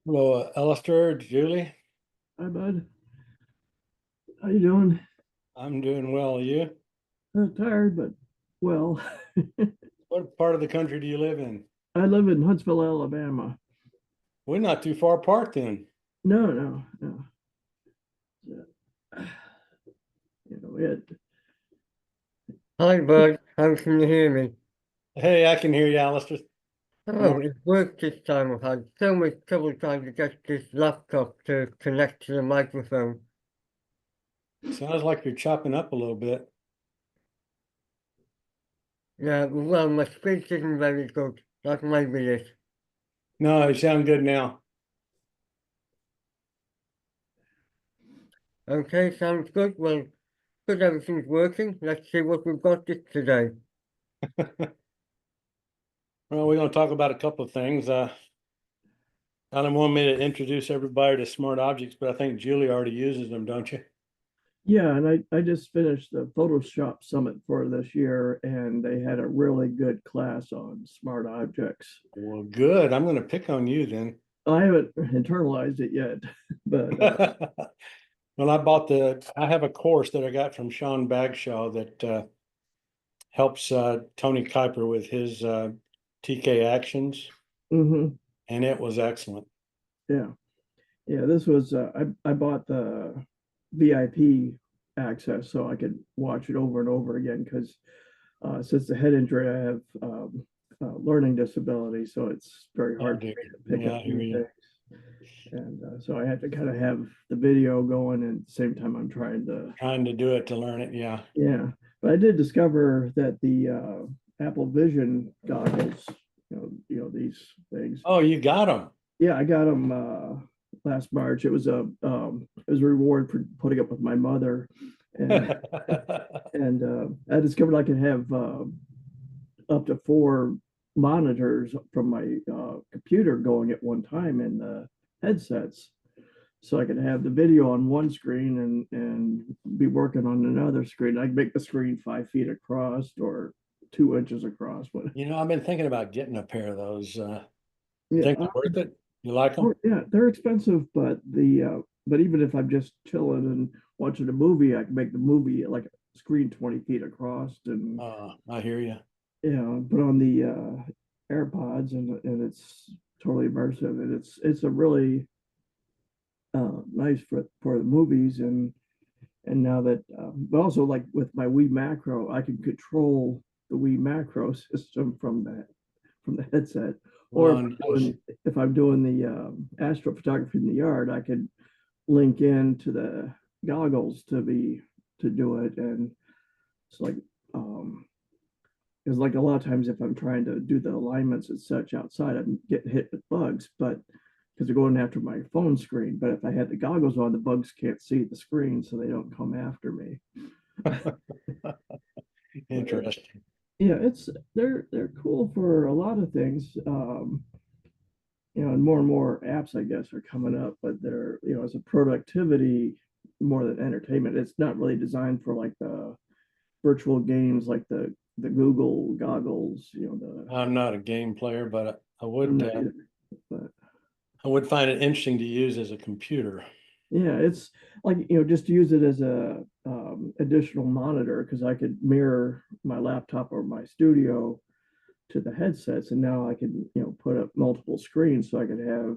Hello, Alistair, Julie. Hi, bud. How you doing? I'm doing well. You? Tired, but well. What part of the country do you live in? I live in Huntsville, Alabama. We're not too far apart then. No, no, no. We had. Hi, bud. How can you hear me? Hey, I can hear you, Alistair. Good Oh, morning. it worked this time. I've had so much trouble trying to get this laptop to connect to the microphone. Sounds like you're chopping up a little bit. Yeah, well, my speech isn't very good. That might be it. No, you sound good now. Okay, sounds good. Well, because everything's working, let's see what we've got this today. Well, we're going to talk about a couple of things. Alan wanted me to introduce everybody to smart objects, but I think Julie already uses them, don't you? Yeah, and I just finished the Photoshop Summit for this year, and they had a really good class on smart objects. Well, good. I'm going to pick on you then. I haven't internalized it yet, but Well, I have a course that I got from Sean Bagshaw that helps Tony Kuiper with his TK actions, mhm, and it was excellent. yeah, yeah. This was I bought the VIP access so I could watch it over and over again because since the head injury, I have learning disability, so it's very Oh, hard for dear. me to pick Yeah, up I hear new you. things. And so I had to kind of have the video going, and at the same time, I'm trying to, Trying to do it to learn it. Yeah. yeah. But I did discover that the Apple Vision goggles, these things. Oh, you got them. Yeah, I got them last March. It was a reward for putting up with my mother, and I discovered I could have up to four monitors from my computer going at one time in the headsets. So I could have the video on one screen and be working on another screen. I could make the screen 5 feet across or 2 inches across. But I've been thinking about getting a pair of those. You yeah, think they're worth it? You like oh, them? yeah, they're expensive, but even if I'm just chilling and watching a movie, I can make the movie like a screen 20 feet across and I hear you. put on the AirPods and it's totally immersive and it's a really nice for the movies and now that but also like with my Wii Macro, I can control the Wii Macro system from the headset. Or Well, nice. if I'm doing the astrophotography in the yard, I could link into the goggles to do it and it's like um because like a lot of times if I'm trying to do the alignments and such outside, I'm getting hit with bugs, but because they're going after my phone screen. But if I had the goggles on, the bugs can't see the screen, so they don't come after me. But Interesting. yeah, it's they're cool for a lot of things. And more apps, I guess, are coming up, but they're as a productivity more than entertainment. It's not really designed for like the virtual games like the Google goggles. I'm not a game player, but I'm not either, but I would find it interesting to use as a computer. yeah, it's like just to use it as a additional monitor because I could mirror my laptop or my studio to the headsets, and now I can put up multiple screens so I could have,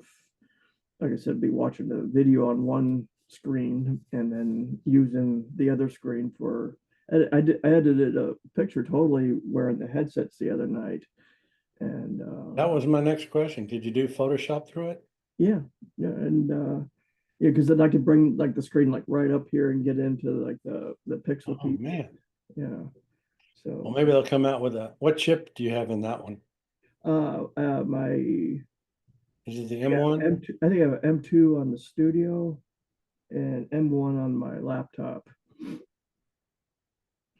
like I said, be watching the video on one screen and then using the other screen for. I edited a picture totally wearing the headsets the other night, and That was my next question. Could you do Photoshop through it? yeah, yeah, and yeah, because then I could bring like the screen like right up here and get into like the pixel Oh peak. man. Yeah. Well, So maybe they'll come out with what chip do you have in that one? my Is it the yeah, M1? M2, I think I have an M2 on the studio and M1 on my laptop.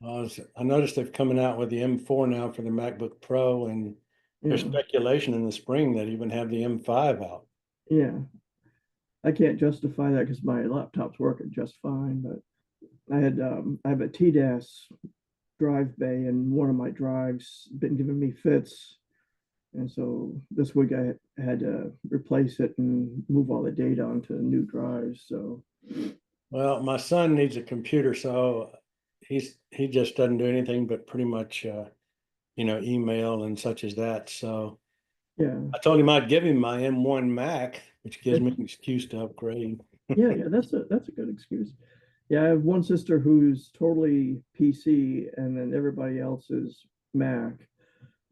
I noticed they're coming out with the M4 now for the MacBook Pro, and there's Yeah. speculation in the spring that even have the M5 out. Yeah. I can't justify that because my laptop's working just fine, but I have a TDAS drive bay and one of my drives been giving me fits And so this week I had to replace it and move all the data onto new drives. So Well, my son needs a computer, so he just doesn't do anything but pretty much email and such as that. So yeah, I told him I'd give him my M1 Mac, which gives me an excuse to upgrade. yeah, that's a good excuse. Yeah, I have one sister who's totally PC, and then everybody else is Mac.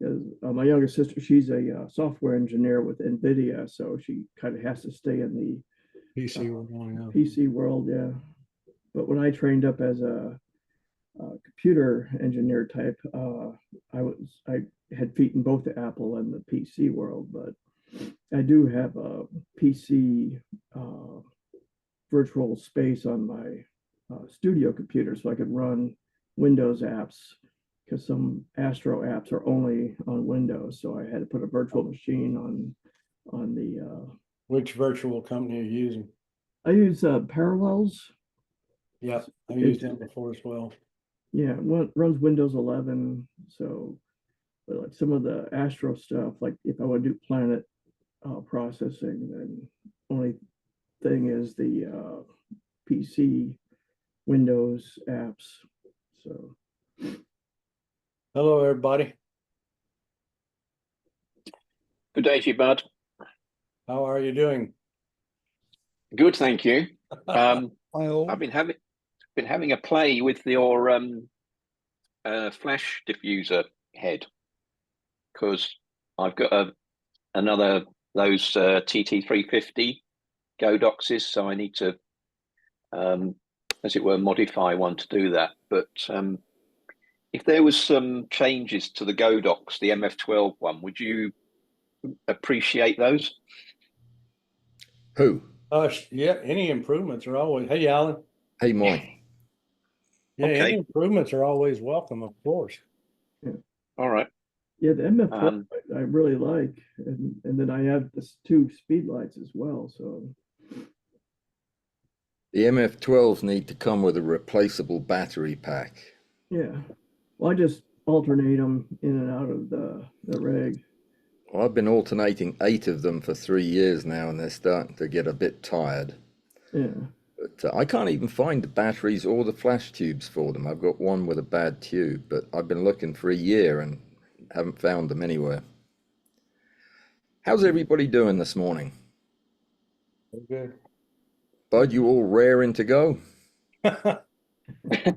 'Cause, my younger sister, she's a software engineer with NVIDIA, so she kind of has to stay in the PC we're going on. PC world. Yeah, but when I trained up as a computer engineer type, I had feet in both the Apple and the PC world, but I do have a PC virtual space on my studio computer, so I could run Windows apps because some Astro apps are only on Windows. So I had to put a virtual machine on the. Which virtual company are you using? I use Parallels. Yep, I've used them before as well. Yeah, it runs Windows 11. So, but like some of the Astro stuff, like if I want to do Planet processing, then only thing is the PC Windows apps. So Hello, everybody. Good day to you, Bud. How are you doing? Good, thank you. Hi, I've been having a play with your flash diffuser head because I've got another those TT350 Godoxes, so I need to, as it were, modify one to do that. But if there was some changes to the Godox, the MF12 one, would you appreciate those? Who? Yeah, any improvements are always, hey, Allan. Hey, Mike. Yeah, Okay. any improvements are always welcome, of course. All right. yeah, the MF12 I really like, and then I have this two speed lights as well. So The MF12s need to come with a replaceable battery pack. yeah, well, I just alternate them in and out of the rig. Well, I've been alternating 8 of them for 3 years now, and they're starting to get a bit tired. Yeah, But I can't even find the batteries or the flash tubes for them. I've got one with a bad tube, but I've been looking for a year and haven't found them anywhere. How's everybody doing this morning? Good. Bud, you all raring to go?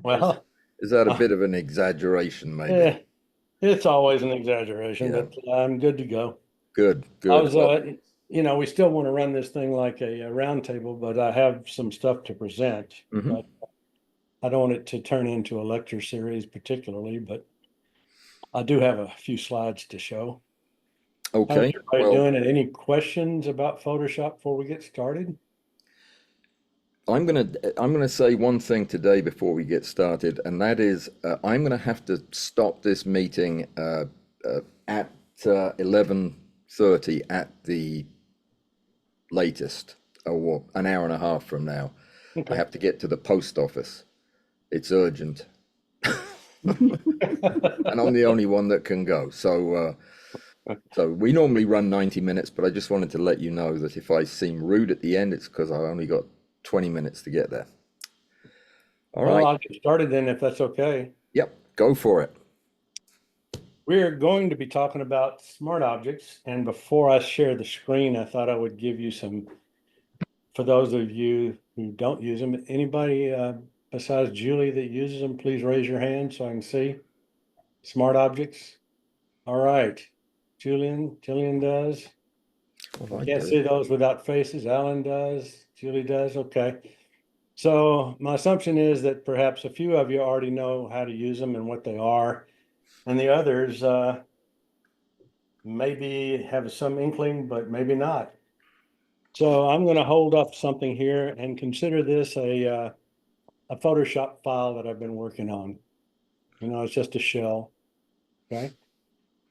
Well, Is that a bit of an exaggeration, maybe? yeah, it's always an exaggeration, Yeah. but I'm good to go. Good, good. I was, we still want to run this thing like a roundtable, but I have some stuff to present. Mhm. But I don't want it to turn into a lecture series particularly, but I do have a few slides to show. How's Okay. everybody doing? And any questions about Photoshop before we get started? I'm gonna say one thing today before we get started, and that is I'm gonna have to stop this meeting at 11:30 at the latest, or an hour and a half from now. Okay. I have to get to the post office. It's urgent, and I'm the only one that can go. So we normally run 90 minutes, but I just wanted to let you know that if I seem rude at the end, it's because I only got 20 minutes to get there. All right. Well, I'll get started then if that's okay. Yep, go for it. We're going to be talking about smart objects. And before I share the screen, I thought I would give you some, for those of you who don't use them, anybody besides Julie that uses them, please raise your hand so I can see. Smart objects. All right. Jillian does. Well, I can't see those without faces. Allan does. Julie does. Okay. So my assumption is that perhaps a few of you already know how to use them and what they are. And the others maybe have some inkling, but maybe not. So I'm going to hold up something here and consider this a Photoshop file that I've been working on. It's just a shell, okay?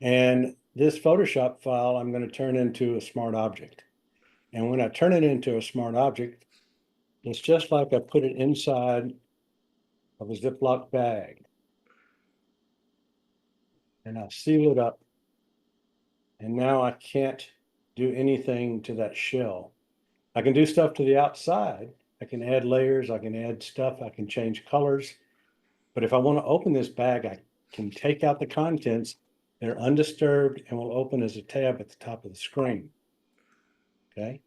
And this Photoshop file, I'm going to turn into a smart object. And when I turn it into a smart object, it's just like I put it inside of a Ziploc bag. And I'll seal it up. And now I can't do anything to that shell. I can do stuff to the outside. I can add layers, I can add stuff, I can change colors. But if I want to open this bag, I can take out the contents. They're undisturbed and will open as a tab at the top of the screen. Okay.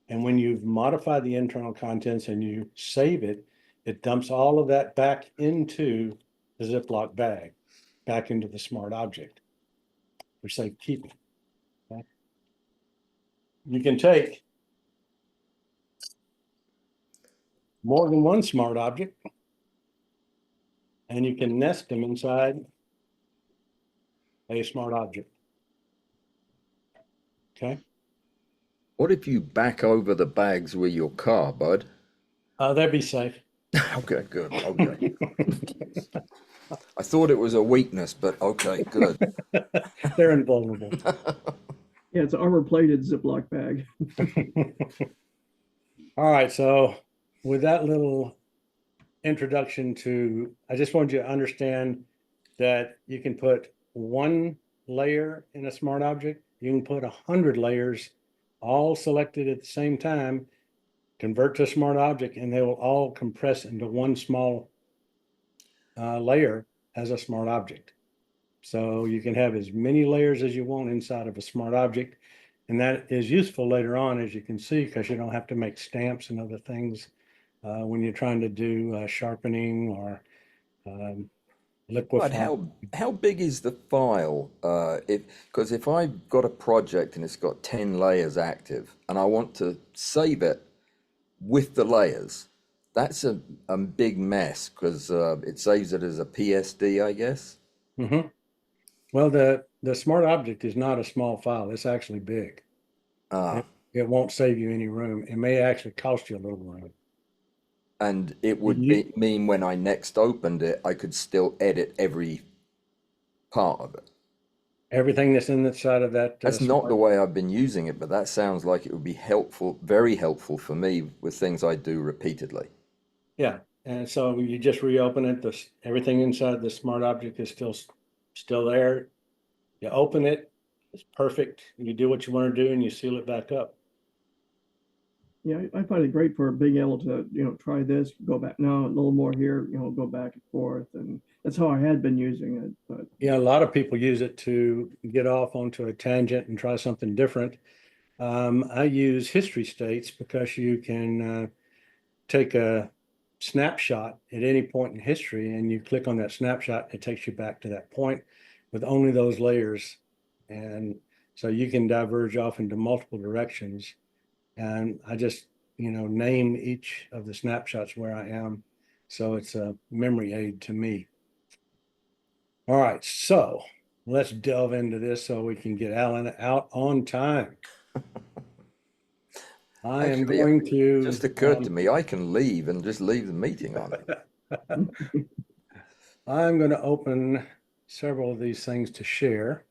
And when you've modified the internal contents and you save it, it dumps all of that back into the Ziploc bag, back into the smart object for safekeeping. Okay. You can take more than one smart object and you can nest them inside a smart object. Okay. What if you back over the bags with your car, bud? That'd be safe. Okay, good. Okay. I thought it was a weakness, but okay, good. They're invulnerable. Yeah, it's an armor-plated Ziploc bag. All right, so with that little introduction to, I just wanted you to understand that you can put one layer in a smart object. You can put 100 layers all selected at the same time, convert to a smart object, and they will all compress into one small layer as a smart object. So you can have as many layers as you want inside of a smart object. And that is useful later on, as you can see, because you don't have to make stamps and other things when you're trying to do sharpening or But liquefy. how big is the file? Because if I've got a project and it's got 10 layers active and I want to save it with the layers, that's a big mess because it saves it as a PSD, I guess. Mm-hmm. Well, the smart object is not a small file. It's actually big. Ah, It won't save you any room. It may actually cost you a little room. and it would You, mean when I next opened it, I could still edit every part of it. everything that's in the side of that That's not the smart, way I've been using it, but that sounds like it would be helpful, very helpful for me with things I do repeatedly. yeah. And so you just reopen it. Everything inside the smart object is still there. You open it, it's perfect. You do what you want to do and you seal it back up. Yeah, I find it great for being able to, try this, go back now, a little more here, go back and forth. And that's how I had been using it. But Yeah, a lot of people use it to get off onto a tangent and try something different. I use history states because you can take a snapshot at any point in history and you click on that snapshot, it takes you back to that point with only those layers. And so you can diverge off into multiple directions. And I just, name each of the snapshots where I am. So it's a memory aid to me. All right, so let's delve into this so we can get Allan out on time. I am Actually, going it to, just occurred to me I can leave and just leave the meeting on it. I'm going to open several of these things to share.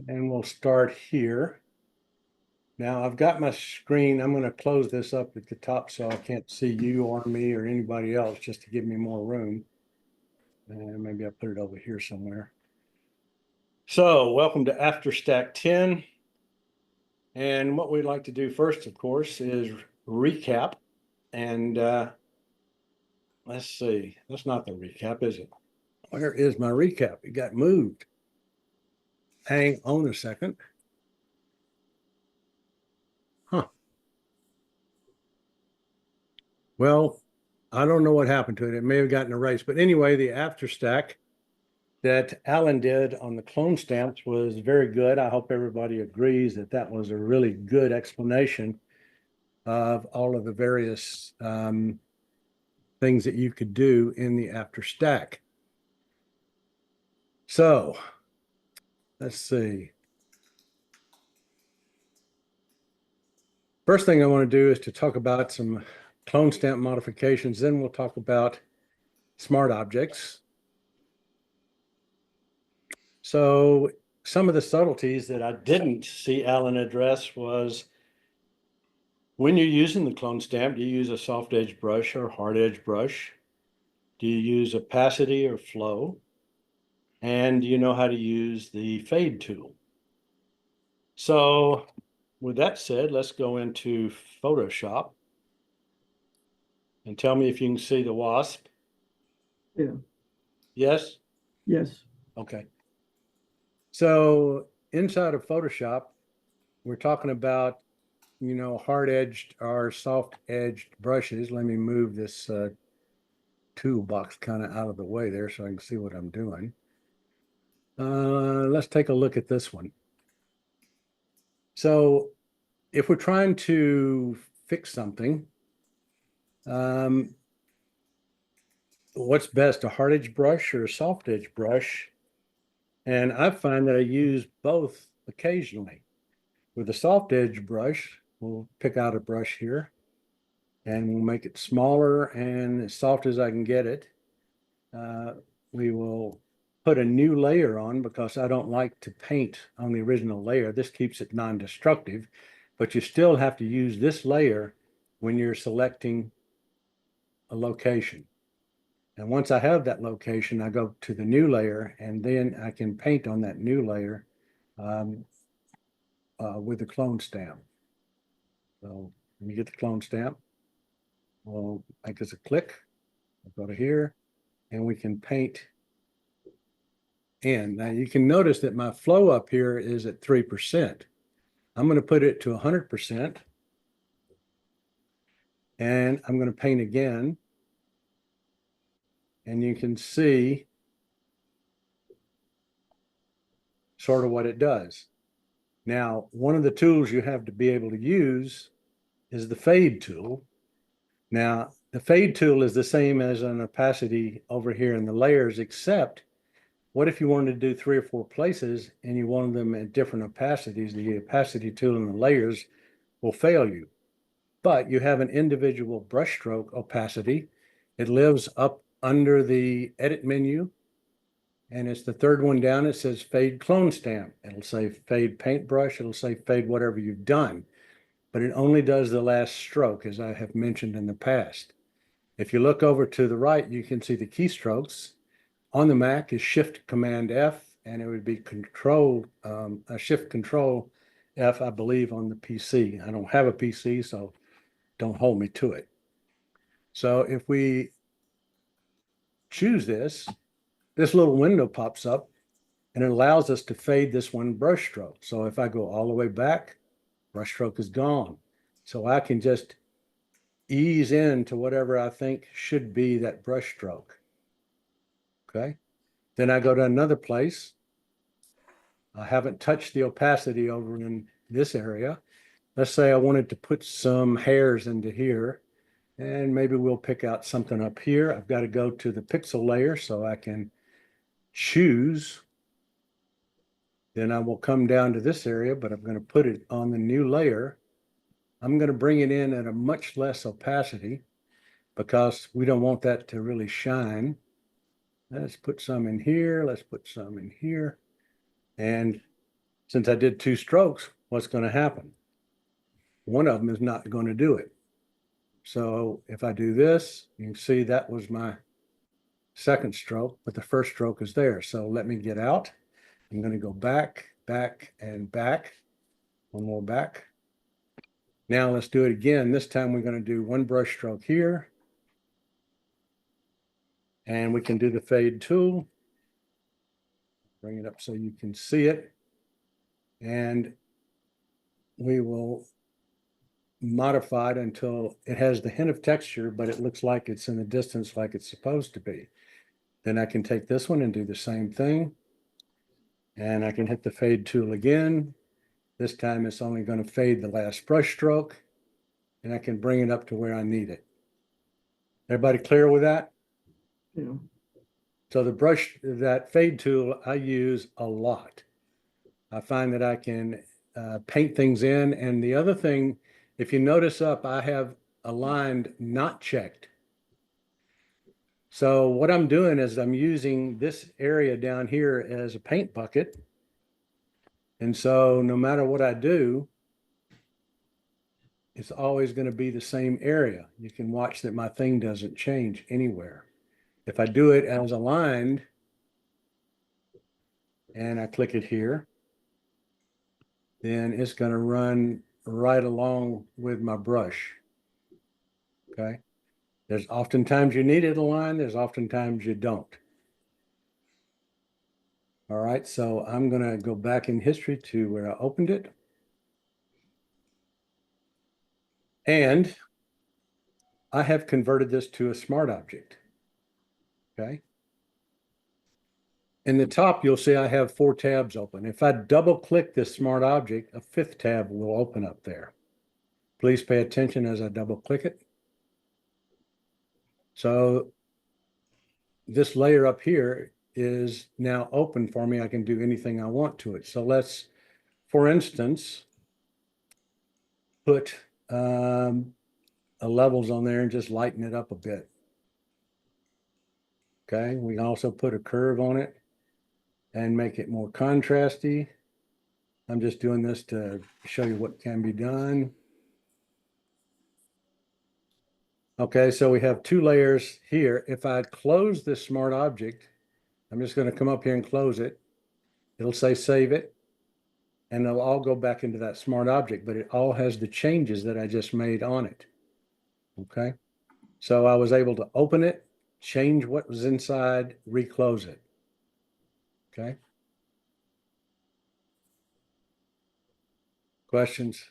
And we'll start here. Now I've got my screen. I'm going to close this up at the top so I can't see you or me or anybody else just to give me more room. And maybe I'll put it over here somewhere. So welcome to AfterStack 10. And what we'd like to do first, of course, is recap. And let's see, that's not the recap, is it? Where is my recap? It got moved. Hang on a second. Huh. Well, I don't know what happened to it. It may have gotten erased. But anyway, the AfterStack that Allan did on the clone stamps was very good. I hope everybody agrees that that was a really good explanation of all of the various things that you could do in the AfterStack. So let's see. First thing I want to do is to talk about some clone stamp modifications. Then we'll talk about smart objects. So some of the subtleties that I didn't see Allan address was When you're using the clone stamp, do you use a soft edge brush or hard edge brush? Do you use opacity or flow? And do you know how to use the fade tool? So with that said, let's go into Photoshop and tell me if you can see the wasp. Yeah. Yes? Yes. Okay. So inside of Photoshop, we're talking about, hard-edged or soft-edged brushes. Let me move this toolbox kind of out of the way there so I can see what I'm doing. Let's take a look at this one. So if we're trying to fix something, what's best, a hard edge brush or a soft edge brush? And I find that I use both occasionally. With a soft edge brush, we'll pick out a brush here and we'll make it smaller and as soft as I can get it. We will put a new layer on because I don't like to paint on the original layer. This keeps it non-destructive, but you still have to use this layer when you're selecting a location. And once I have that location, I go to the new layer and then I can paint on that new layer with the clone stamp. So when you get the clone stamp, we'll make this a click. We'll go to here and we can paint in. Now you can notice that my flow up here is at 3%. I'm going to put it to 100%. And I'm going to paint again. And you can see sort of what it does. Now, one of the tools you have to be able to use is the fade tool. Now, the fade tool is the same as an opacity over here in the layers, except what if you wanted to do 3 or 4 places and you wanted them at different opacities? The opacity tool in the layers will fail you. But you have an individual brushstroke opacity. It lives up under the edit menu. And it's the third one down. It says fade clone stamp. It'll say fade paintbrush. It'll say fade whatever you've done. But it only does the last stroke, as I have mentioned in the past. If you look over to the right, you can see the keystrokes. On the Mac is Shift Command F, and it would be Shift Control F, I believe, on the PC. I don't have a PC, so don't hold me to it. So if we choose this little window pops up and it allows us to fade this one brush stroke. So if I go all the way back, brush stroke is gone. So I can just ease into whatever I think should be that brush stroke. Okay. Then I go to another place. I haven't touched the opacity over in this area. Let's say I wanted to put some hairs into here. And maybe we'll pick out something up here. I've got to go to the pixel layer so I can choose. Then I will come down to this area, but I'm going to put it on the new layer. I'm going to bring it in at a much less opacity because we don't want that to really shine. Let's put some in here. Let's put some in here. And since I did 2 strokes, what's going to happen? One of them is not going to do it. So if I do this, you can see that was my second stroke, but the first stroke is there. So let me get out. I'm going to go back, back, and back. One more back. Now let's do it again. This time we're going to do 1 brush stroke here. And we can do the fade tool. Bring it up so you can see it. And we will modify it until it has the hint of texture, but it looks like it's in the distance like it's supposed to be. Then I can take this one and do the same thing. And I can hit the fade tool again. This time it's only going to fade the last brush stroke. And I can bring it up to where I need it. Everybody clear with that? Yeah. So that fade tool I use a lot. I find that I can paint things in. And the other thing, if you notice up, I have aligned not checked. So what I'm doing is I'm using this area down here as a paint bucket. And so no matter what I do, it's always going to be the same area. You can watch that my thing doesn't change anywhere. If I do it as aligned and I click it here, then it's going to run right along with my brush. Okay. There's oftentimes you need it aligned. There's oftentimes you don't. All right. So I'm going to go back in history to where I opened it. And I have converted this to a smart object. Okay. In the top, you'll see I have 4 tabs open. If I double click this smart object, a 5th tab will open up there. Please pay attention as I double click it. So this layer up here is now open for me. I can do anything I want to it. So let's, for instance, put levels on there and just lighten it up a bit. Okay, we can also put a curve on it and make it more contrasty. I'm just doing this to show you what can be done. Okay, so we have 2 layers here. If I close this smart object, I'm just going to come up here and close it. It'll say save it, and they'll all go back into that smart object, but it all has the changes that I just made on it. Okay, so I was able to open it, change what was inside, reclose it. Okay. Questions?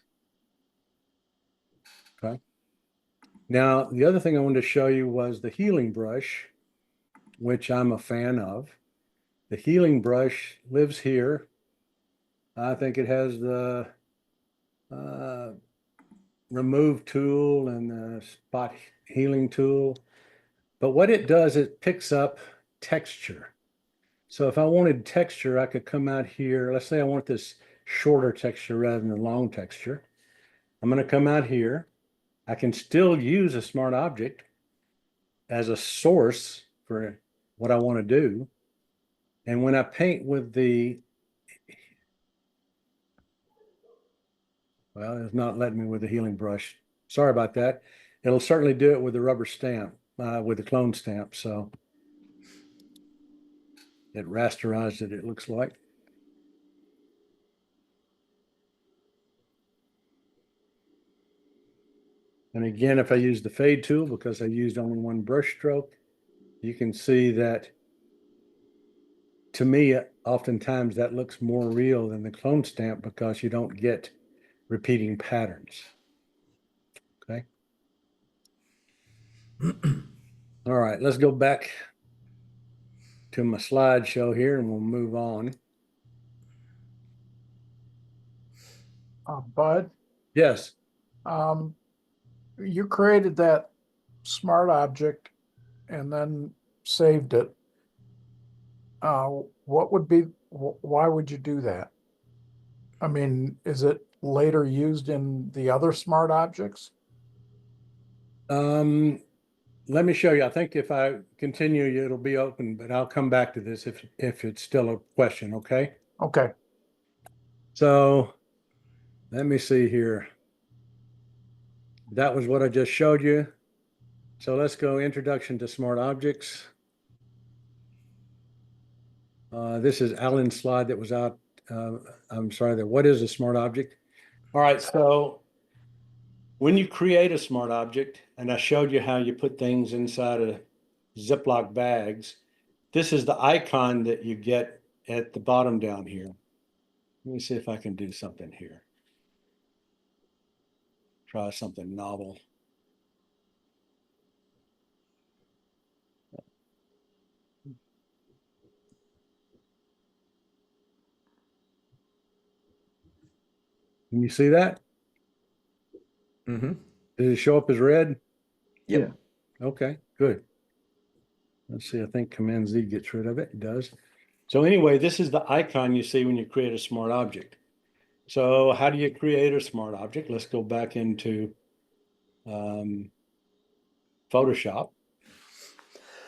Okay. Now, the other thing I wanted to show you was the healing brush, which I'm a fan of. The healing brush lives here. I think it has the remove tool and the spot healing tool. But what it does, it picks up texture. So if I wanted texture, I could come out here. Let's say I want this shorter texture rather than long texture. I'm going to come out here. I can still use a smart object as a source for what I want to do. And when I paint with the, well, it's not letting me with the healing brush. Sorry about that. It'll certainly do it with the rubber stamp, with the clone stamp. So it rasterized it, it looks like. And again, if I use the fade tool, because I used only one brush stroke, you can see that to me, oftentimes that looks more real than the clone stamp because you don't get repeating patterns. Okay. All right, let's go back to my slideshow here and we'll move on. Bud, Yes. you created that smart object and then saved it. What would be, why would you do that? I mean, is it later used in the other smart objects? Let me show you. I think if I continue, it'll be open, but I'll come back to this if it's still a question, okay? Okay. So let me see here. That was what I just showed you. So let's go introduction to smart objects. This is Allan's slide that was out. I'm sorry, what is a smart object? All right, so when you create a smart object, and I showed you how you put things inside of Ziploc bags, this is the icon that you get at the bottom down here. Let me see if I can do something here. Try something novel. Can you see that? Mm-hmm. Does it show up as red? Yep. Yeah. Okay, good. Let's see, I think Command Z gets rid of it. It does. So anyway, this is the icon you see when you create a smart object. So how do you create a smart object? Let's go back into Photoshop.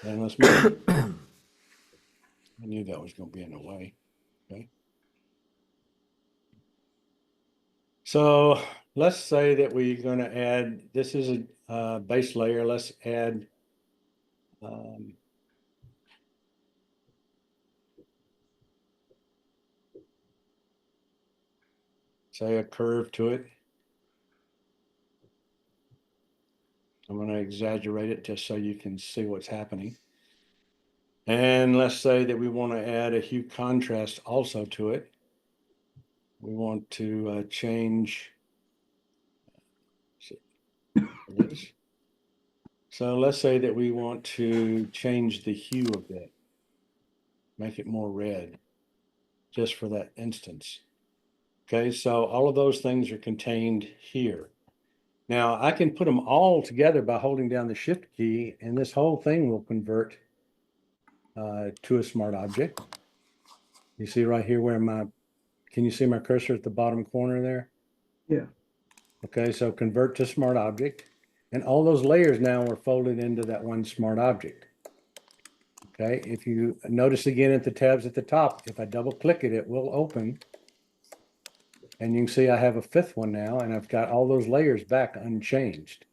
And let's move. I knew that was going to be in the way. Okay. So let's say that we're going to add, this is a base layer. Let's add say a curve to it. I'm going to exaggerate it just so you can see what's happening. And let's say that we want to add a hue contrast also to it. We want to change. So let's say that we want to change the hue a bit, make it more red, just for that instance. Okay, so all of those things are contained here. Now I can put them all together by holding down the Shift key, and this whole thing will convert to a smart object. You see right here where can you see my cursor at the bottom corner there? Yeah. Okay, so convert to smart object. And all those layers now are folded into that one smart object. Okay, if you notice again at the tabs at the top, if I double click it, it will open. And you can see I have a fifth one now, and I've got all those layers back unchanged.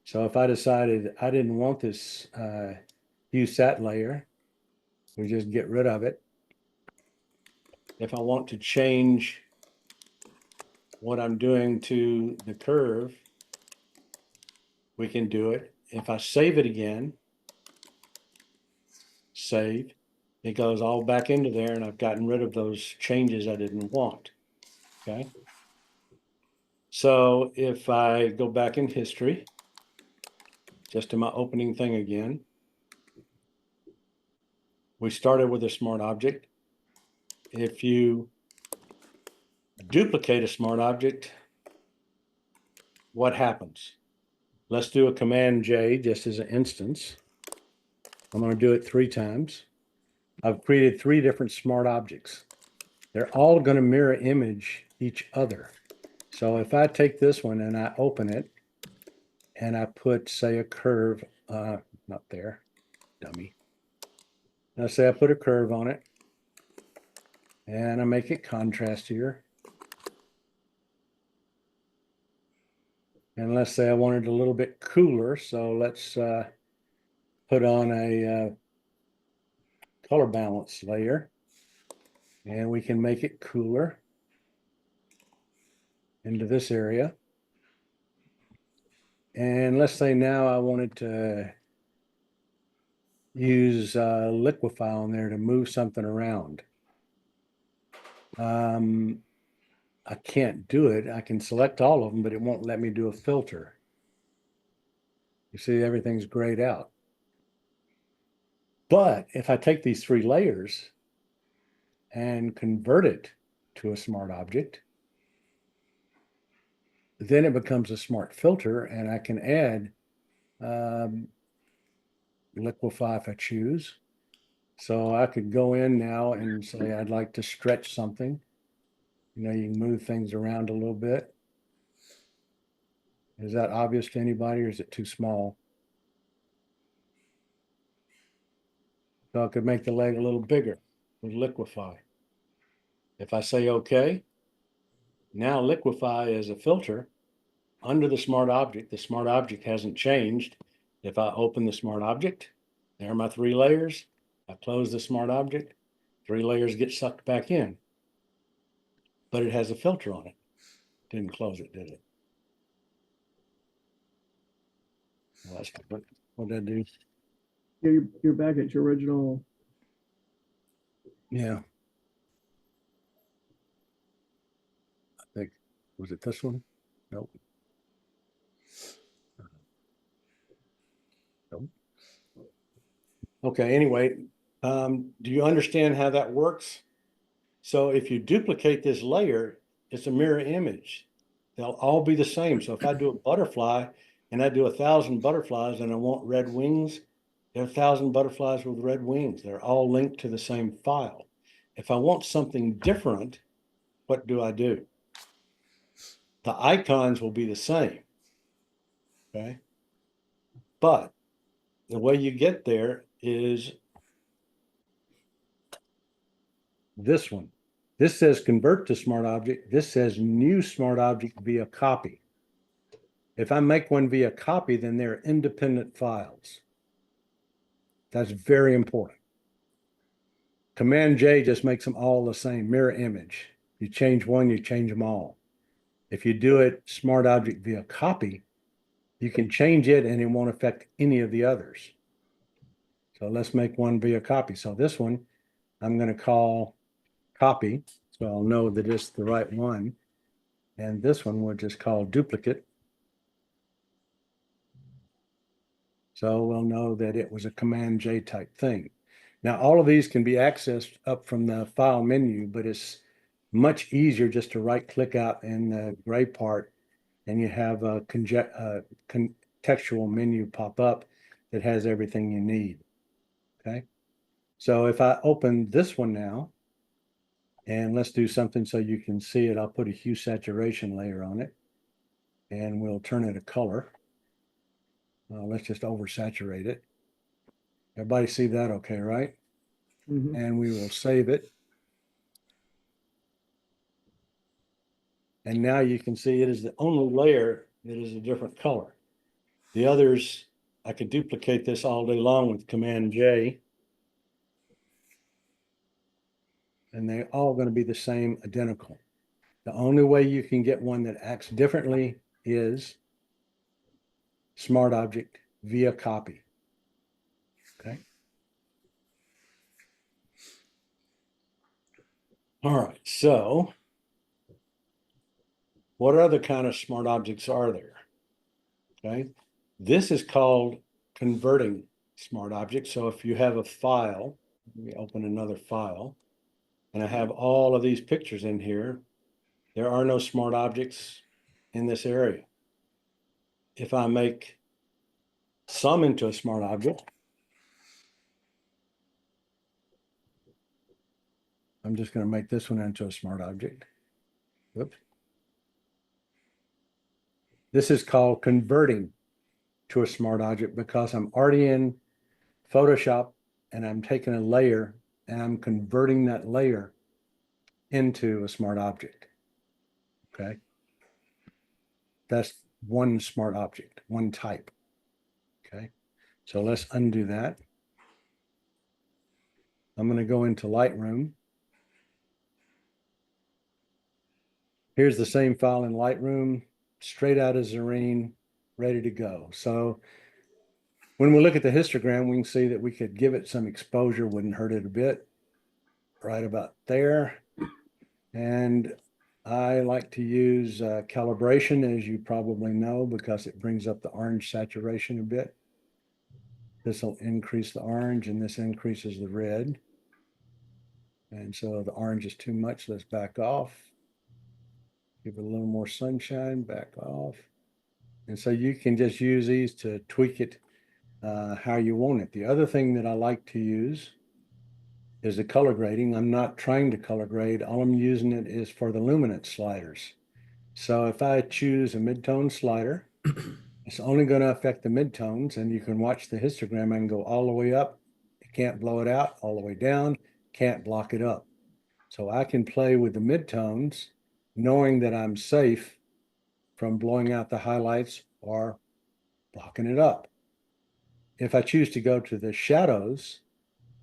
So if I decided I didn't want this hue sat layer, we just get rid of it. If I want to change what I'm doing to the curve, we can do it. If I save it again, save, it goes all back into there, and I've gotten rid of those changes I didn't want. Okay. So if I go back in history, just to my opening thing again, we started with a smart object. If you duplicate a smart object, what happens? Let's do a Command J just as an instance. I'm going to do it 3 times. I've created 3 different smart objects. They're all going to mirror image each other. So if I take this one and I open it and I put, say, a curve, not there, dummy. Now say I put a curve on it and I make it contrast here. And let's say I wanted a little bit cooler. So let's put on a color balance layer, and we can make it cooler into this area. And let's say now I wanted to use liquify on there to move something around. I can't do it. I can select all of them, but it won't let me do a filter. You see, everything's grayed out. But if I take these 3 layers and convert it to a smart object, then it becomes a smart filter, and I can add liquify if I choose. So I could go in now and say I'd like to stretch something. You know, you can move things around a little bit. Is that obvious to anybody, or is it too small? So I could make the leg a little bigger with liquify. If I say OK, now liquify is a filter under the smart object. The smart object hasn't changed. If I open the smart object, there are my 3 layers. I close the smart object, 3 layers get sucked back in. But it has a filter on it. Didn't close it, did it? Well, that's what did I do? You're back at your original. Yeah. I think, was it this one? Nope. Nope. Okay, anyway, do you understand how that works? So if you duplicate this layer, it's a mirror image. They'll all be the same. So if I do a butterfly and I do 1,000 butterflies and I want red wings, there are 1,000 butterflies with red wings. They're all linked to the same file. If I want something different, what do? The icons will be the same, okay? But the way you get there is this one. This says convert to smart object. This says new smart object via copy. If I make one via copy, then they're independent files. That's very important. Command J just makes them all the same, mirror image. You change one, you change them all. If you do it smart object via copy, you can change it and it won't affect any of the others. So let's make one via copy. So this one, I'm going to call copy. So I'll know that it's the right one. And this one we'll just call duplicate. So we'll know that it was a Command J type thing. Now, all of these can be accessed up from the file menu, but it's much easier just to right click out in the gray part and you have a contextual menu pop up that has everything you need. Okay. So if I open this one now, and let's do something so you can see it, I'll put a hue saturation layer on it and we'll turn it a color. Let's just oversaturate it. Everybody see that okay, right? Mhm. And we will save it. And now you can see it is the only layer that is a different color. The others, I could duplicate this all day long with Command J. And they're all going to be the same, identical. The only way you can get one that acts differently is smart object via copy. Okay. All right. So what other kind of smart objects are there? Okay. This is called converting smart objects. So if you have a file, let me open another file, and I have all of these pictures in here, there are no smart objects in this area. If I make some into a smart object, I'm just going to make this one into a smart object. Whoops. This is called converting to a smart object because I'm already in Photoshop and I'm taking a layer and I'm converting that layer into a smart object. Okay. That's one smart object, one type. Okay. So let's undo that. I'm going to go into Lightroom. Here's the same file in Lightroom, straight out of Zareen, ready to go. So when we look at the histogram, we can see that we could give it some exposure, wouldn't hurt it a bit, right about there. And I like to use calibration, as you probably know, because it brings up the orange saturation a bit. This will increase the orange and this increases the red. And so the orange is too much. Let's back off. Give it a little more sunshine, back off. And so you can just use these to tweak it how you want it. The other thing that I like to use is the color grading. I'm not trying to color grade. All I'm using it is for the luminance sliders. So if I choose a midtone slider, it's only going to affect the midtones, and you can watch the histogram. I can go all the way up. You can't blow it out, all the way down, can't block it up. So I can play with the midtones, knowing that I'm safe from blowing out the highlights or blocking it up. If I choose to go to the shadows,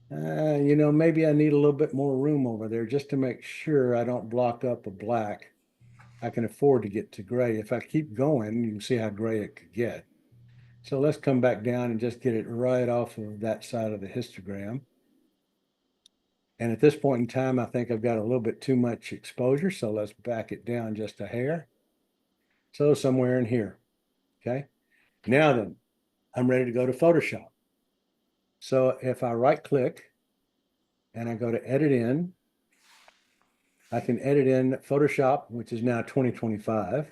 maybe I need a little bit more room over there just to make sure I don't block up a black. I can afford to get to gray. If I keep going, you can see how gray it could get. So let's come back down and just get it right off of that side of the histogram. And at this point in time, I think I've got a little bit too much exposure. So let's back it down just a hair. So somewhere in here. Okay. Now then, I'm ready to go to Photoshop. So if I right click and I go to edit in, I can edit in Photoshop, which is now 2025,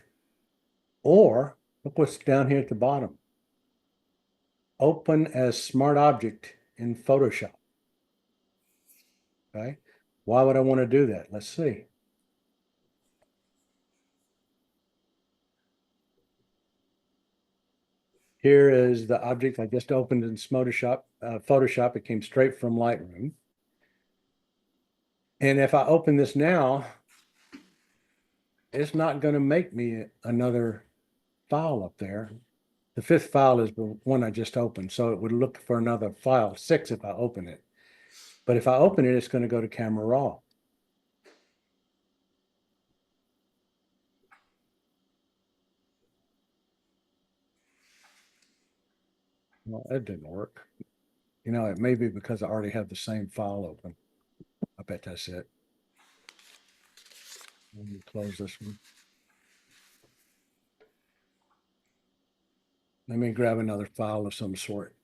or look what's down here at the bottom. Open as smart object in Photoshop. Okay. Why would I want to do that? Let's see. Here is the object I just opened in Photoshop. It came straight from Lightroom. And if I open this now, it's not going to make me another file up there. The fifth file is the one I just opened, so it would look for another file 6 if I open it. But if I open it, it's going to go to camera raw. Well, that didn't work. You know, it may be because I already have the same file open. I bet that's it. Let me close this one. Let me grab another file of some sort.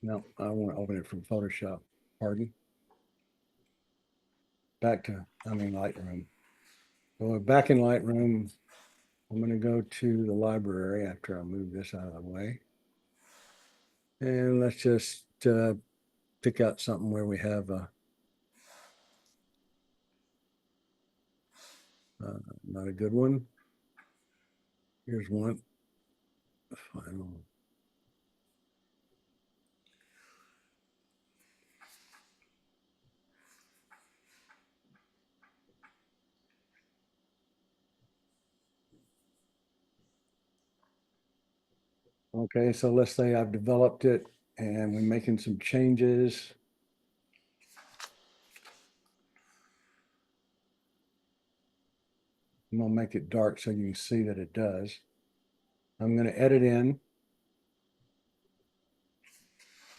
No, I want to open it from Photoshop. Pardon. Lightroom. So we're back in Lightroom. I'm going to go to the library after I move this out of the way. And let's just pick out something where we have not a good one. Here's one. Final. Okay, so let's say I've developed it and we're making some changes. I'm gonna make it dark so you can see that it does. I'm gonna edit in.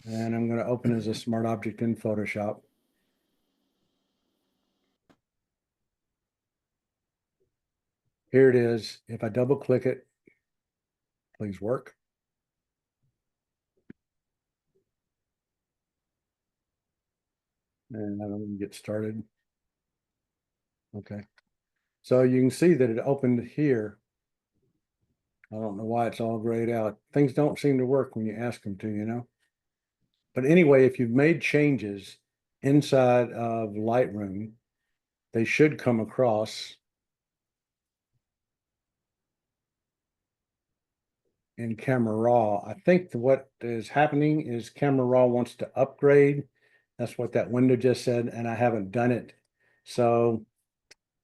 And I'm gonna open as a smart object in Photoshop. Here it is. If I double click it, please work. And I'm gonna get started. Okay. So you can see that it opened here. I don't know why it's all grayed out. Things don't seem to work when you ask them to, you know? But anyway, if you've made changes inside of Lightroom, they should come across in Camera Raw. I think what is happening is Camera Raw wants to upgrade. That's what that window just said, and I haven't done it. So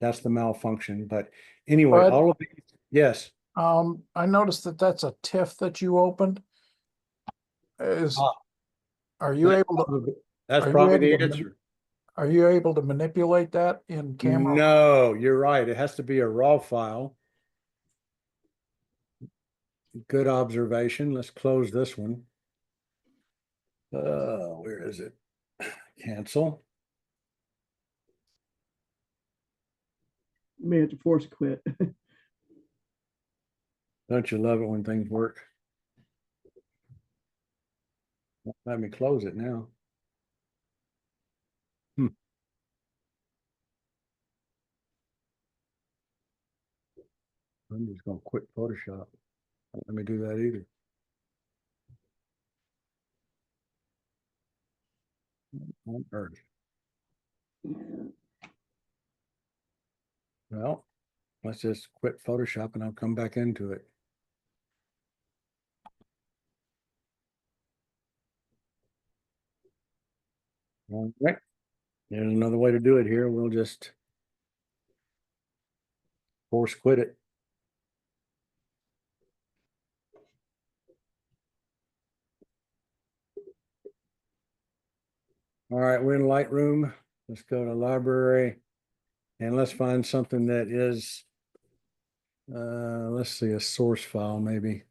that's the malfunction. But anyway, Bud? all of these, yes. I noticed that that's a TIFF that you opened. Ah, Are you able to, That's are you probably able the to answer. are you able to manipulate that in camera? No, you're right. It has to be a raw file. Good observation. Let's close this one. Where is it? Cancel. May have to force quit. Don't you love it when things work? Let me close it now. I'm just gonna quit Photoshop. Don't let me do that either. On earth. Well, let's just quit Photoshop and I'll come back into it. All right. There's another way to do it here. We'll just force quit it. All right, we're in Lightroom. Let's go to library and let's find something that is, let's see, a source file maybe.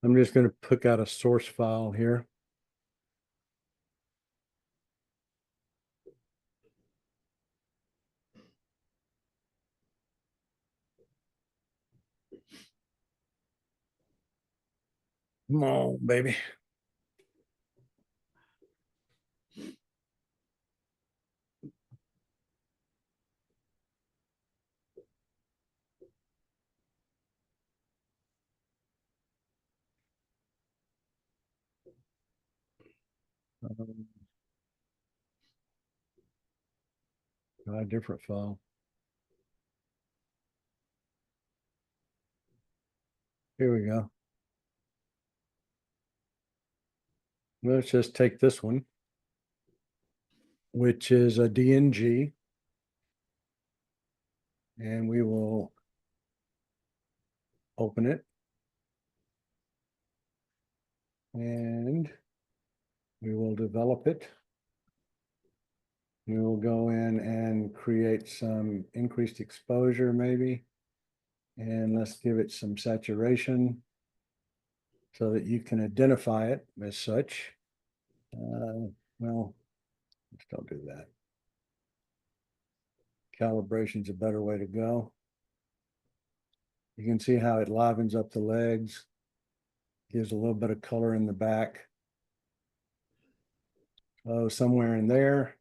I'm just going to pick out a source file here. Come on, baby. A different file. Here we go. Let's just take this one, which is a DNG. And we will open it. And we will develop it. We will go in and create some increased exposure maybe. And let's give it some saturation so that you can identify it as such. Well, let's don't do that. Calibration's a better way to go. You can see how it livens up the legs, gives a little bit of color in the back. So somewhere in there.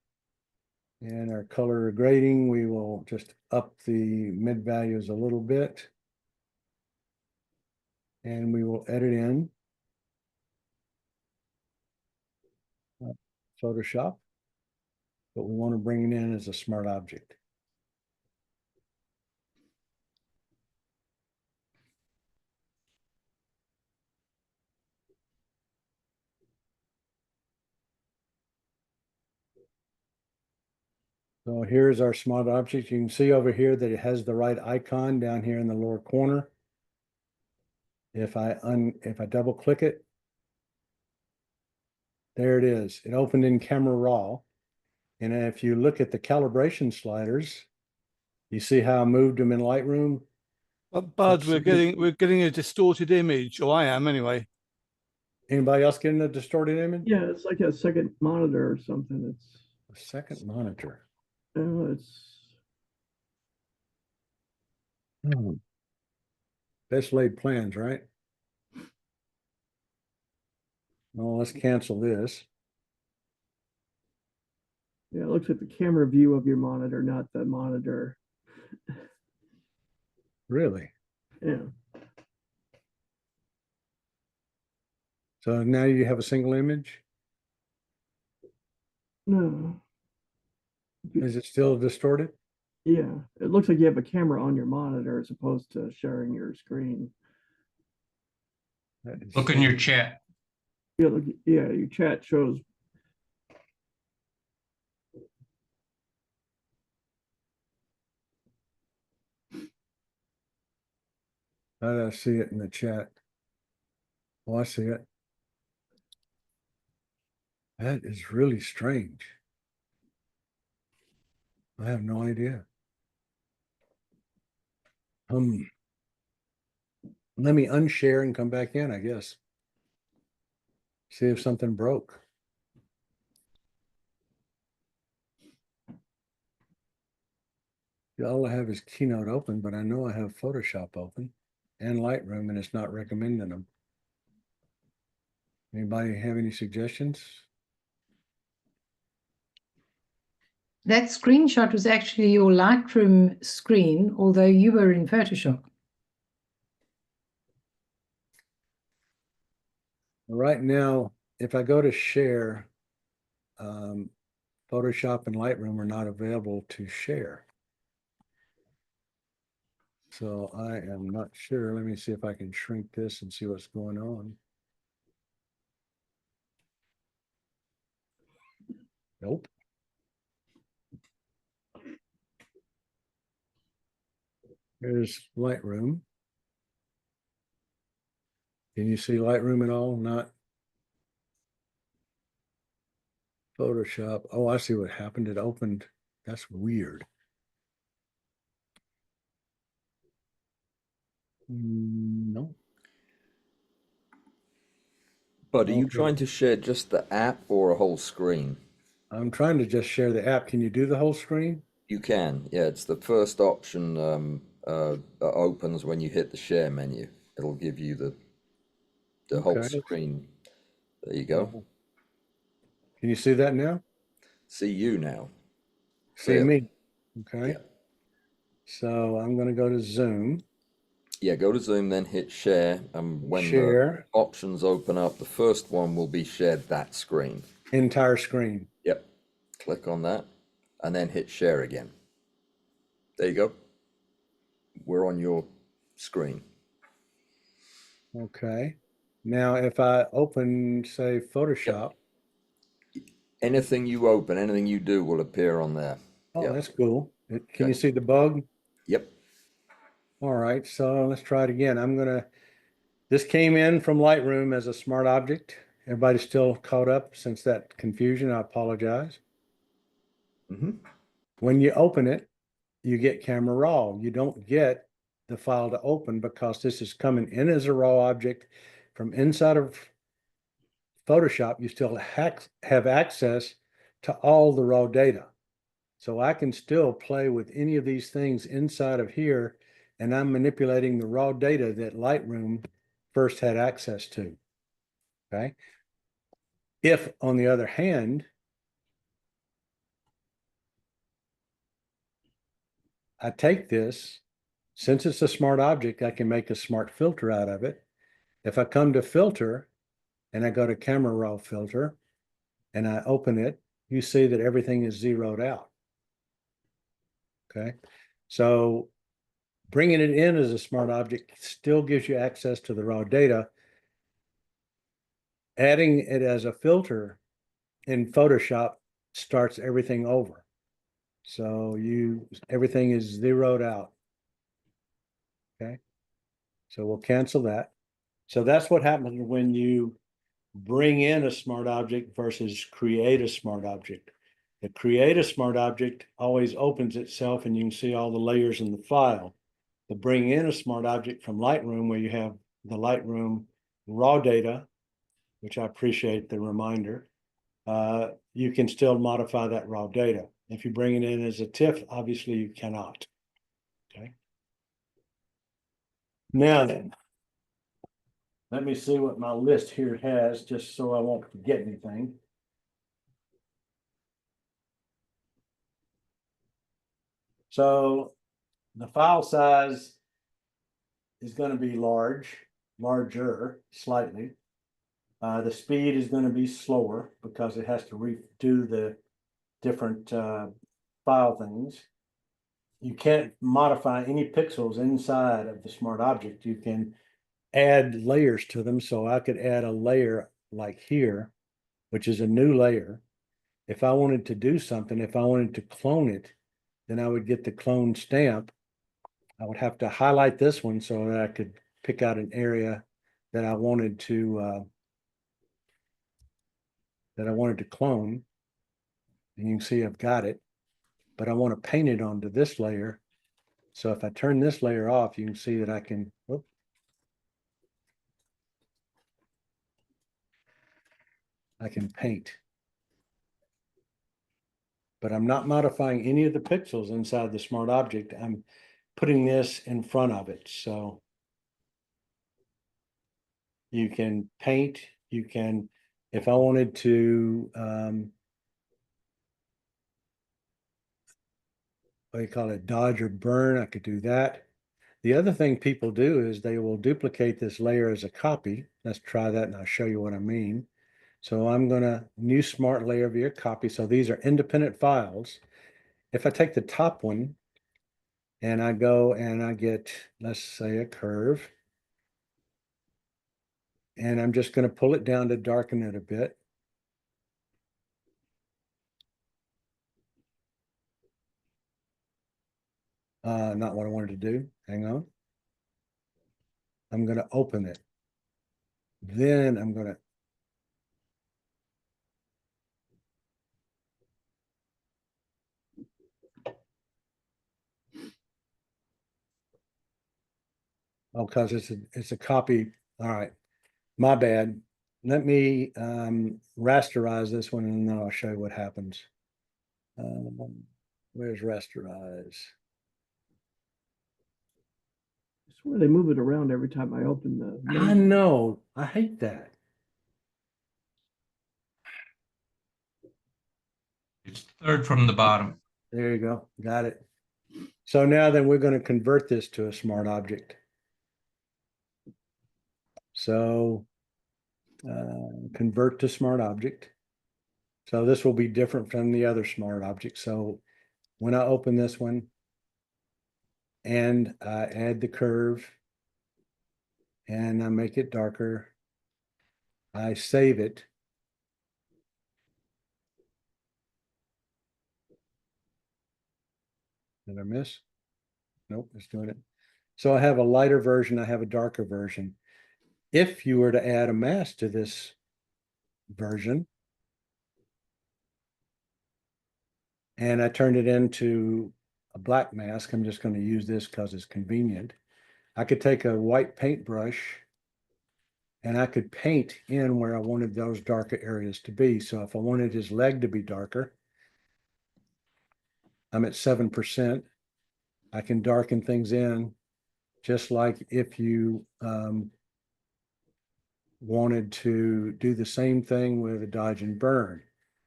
And our color grading, we will just up the mid values a little bit. And we will edit in Photoshop, but we want to bring it in as a smart object. So here's our smart object. You can see over here that it has the right icon down here in the lower corner. If I double click it, there it is. It opened in Camera Raw. And if you look at the calibration sliders, you see how I moved them in Lightroom. But Bud, we're getting a distorted image, or I am anyway. Anybody else getting a distorted image? Yeah, it's like a second monitor or something. It's A second monitor. it's Best laid plans, right? Well, let's cancel this. yeah, it looks like the camera view of your monitor, not the monitor. Really? Yeah. So now you have a single image? No. Is it still distorted? Yeah, it looks like you have a camera on your monitor as opposed to sharing your screen. Look in your chat. Yeah, look, yeah, your chat shows. I see it in the chat. Oh, I see it. That is really strange. I have no idea. Let me unshare and come back in, I guess. See if something broke. All I have is Keynote open, but I know I have Photoshop open and Lightroom, and it's not recommending them. Anybody have any suggestions? That screenshot was actually your Lightroom screen, although you were in Photoshop. Right now, if I go to share, Photoshop and Lightroom are not available to share. So I am not sure. Let me see if I can shrink this and see what's going on. Nope. Here's Lightroom. Can you see Lightroom at all? Not Photoshop. Oh, I see what happened. It opened. That's weird. No. But are you Okay. trying to share just the app or a whole screen? I'm trying to just share the app. Can you do the whole screen? You can, yeah. It's the first option that opens when you hit the share menu. It'll give you the whole Okay. screen. There you go. Can you see that now? See you now. See Clearly. me. Okay. Yeah. So I'm going to go to Zoom. Yeah, go to Zoom, then hit share, and when Share. the options open up, the first one will be shared that screen. Entire screen. Yep. Click on that and then hit share again. There you go. We're on your screen. Okay. Now, if I open, say, Photoshop, Anything you open, anything you do will appear on there. oh, Yep. that's cool. Can you Okay. see the bug? Yep. All right, so let's try it again. This came in from Lightroom as a smart object. Everybody's still caught up since that confusion. I apologize. Mm-hmm. When you open it, you get camera raw. You don't get the file to open because this is coming in as a raw object from inside of Photoshop. You still have access to all the raw data. So I can still play with any of these things inside of here, and I'm manipulating the raw data that Lightroom first had access to. Okay. If, on the other hand, I take this, since it's a smart object, I can make a smart filter out of it. If I come to filter and I go to camera raw filter and I open it, you see that everything is zeroed out. Okay. So bringing it in as a smart object still gives you access to the raw data. Adding it as a filter in Photoshop starts everything over. So everything is zeroed out. Okay. So we'll cancel that. So that's what happens when you bring in a smart object versus create a smart object. The create a smart object always opens itself and you can see all the layers in the file. The bring in a smart object from Lightroom, where you have the Lightroom raw data, which I appreciate the reminder, you can still modify that raw data. If you bring it in as a TIFF, obviously you cannot. Okay. Now then, let me see what my list here has, just so I won't forget anything. So the file size is going to be larger, slightly. The speed is going to be slower because it has to redo the different file things. You can't modify any pixels inside of the smart object. You can add layers to them. So I could add a layer like here, which is a new layer. If I wanted to do something, if I wanted to clone it, then I would get the clone stamp. I would have to highlight this one so that I could pick out an area that I wanted to clone. And you can see I've got it, but I want to paint it onto this layer. So if I turn this layer off, you can see that I can, I can paint. But I'm not modifying any of the pixels inside the smart object. I'm putting this in front of it. So you can paint, you can, if I wanted to, what do you call it, dodge or burn, I could do that. The other thing people do is they will duplicate this layer as a copy. Let's try that and I'll show you what I mean. So I'm going to new smart layer via copy. So these are independent files. If I take the top one and I go and I get, let's say, a curve, and I'm just going to pull it down to darken it a bit. Not what I wanted to do. Hang on. I'm going to open it. Then I'm going to because it's a copy. All right. My bad. Let me rasterize this one and then I'll show you what happens. Where's rasterize? I swear they move it around every time I open the I menu. know. I hate that. It's third from the bottom. There you go. Got it. So now then we're going to convert this to a smart object. So convert to smart object. So this will be different from the other smart object. So when I open this one and I add the curve and I make it darker, I save it. Did I miss? Nope, it's doing it. So I have a lighter version, I have a darker version. If you were to add a mask to this version, and I turned it into a black mask, I'm just going to use this because it's convenient. I could take a white paintbrush and I could paint in where I wanted those darker areas to be. So if I wanted his leg to be darker, I'm at 7%. I can darken things in just like if you wanted to do the same thing with a dodge and burn.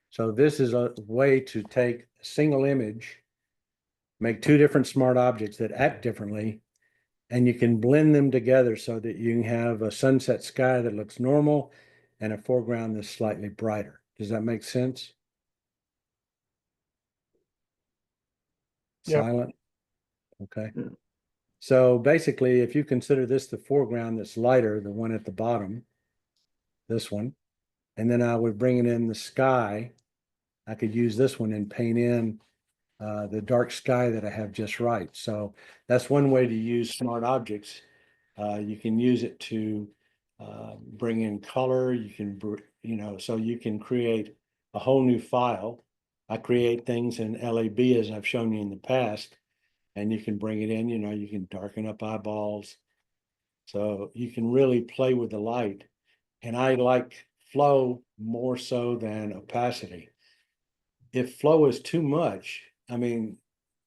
So this is a way to take a single image, make two different smart objects that act differently, and you can blend them together so that you can have a sunset sky that looks normal and a foreground that's slightly brighter. Does that make sense? Yep. Silent? Okay. Yeah. So basically, if you consider this the foreground that's lighter, the one at the bottom, this one, and then I would bring it in the sky, I could use this one and paint in the dark sky that I have just right. So that's one way to use smart objects. You can use it to bring in color. You can, so you can create a whole new file. I create things in LAB as I've shown you in the past, and you can bring it in, you can darken up eyeballs. So you can really play with the light. And I like flow more so than opacity. If flow is too much, I mean,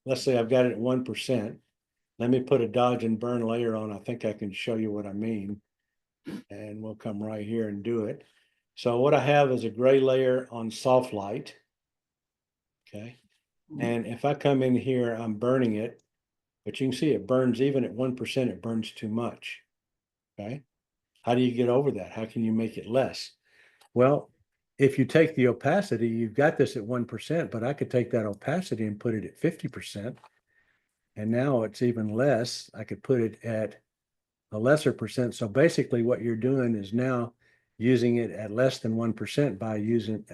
let's say I've got it at 1%. Let me put a dodge and burn layer on. I think I can show you what I mean. And we'll come right here and do it. So what I have is a gray layer on soft light. Okay. And if I come in here, I'm burning it, but you can see it burns even at 1%, it burns too much. Okay. How do you get over that? How can you make it less? Well, if you take the opacity, you've got this at 1%, but I could take that opacity and put it at 50%. And now it's even less. I could put it at a lesser percent. So basically what you're doing is now using it at less than 1%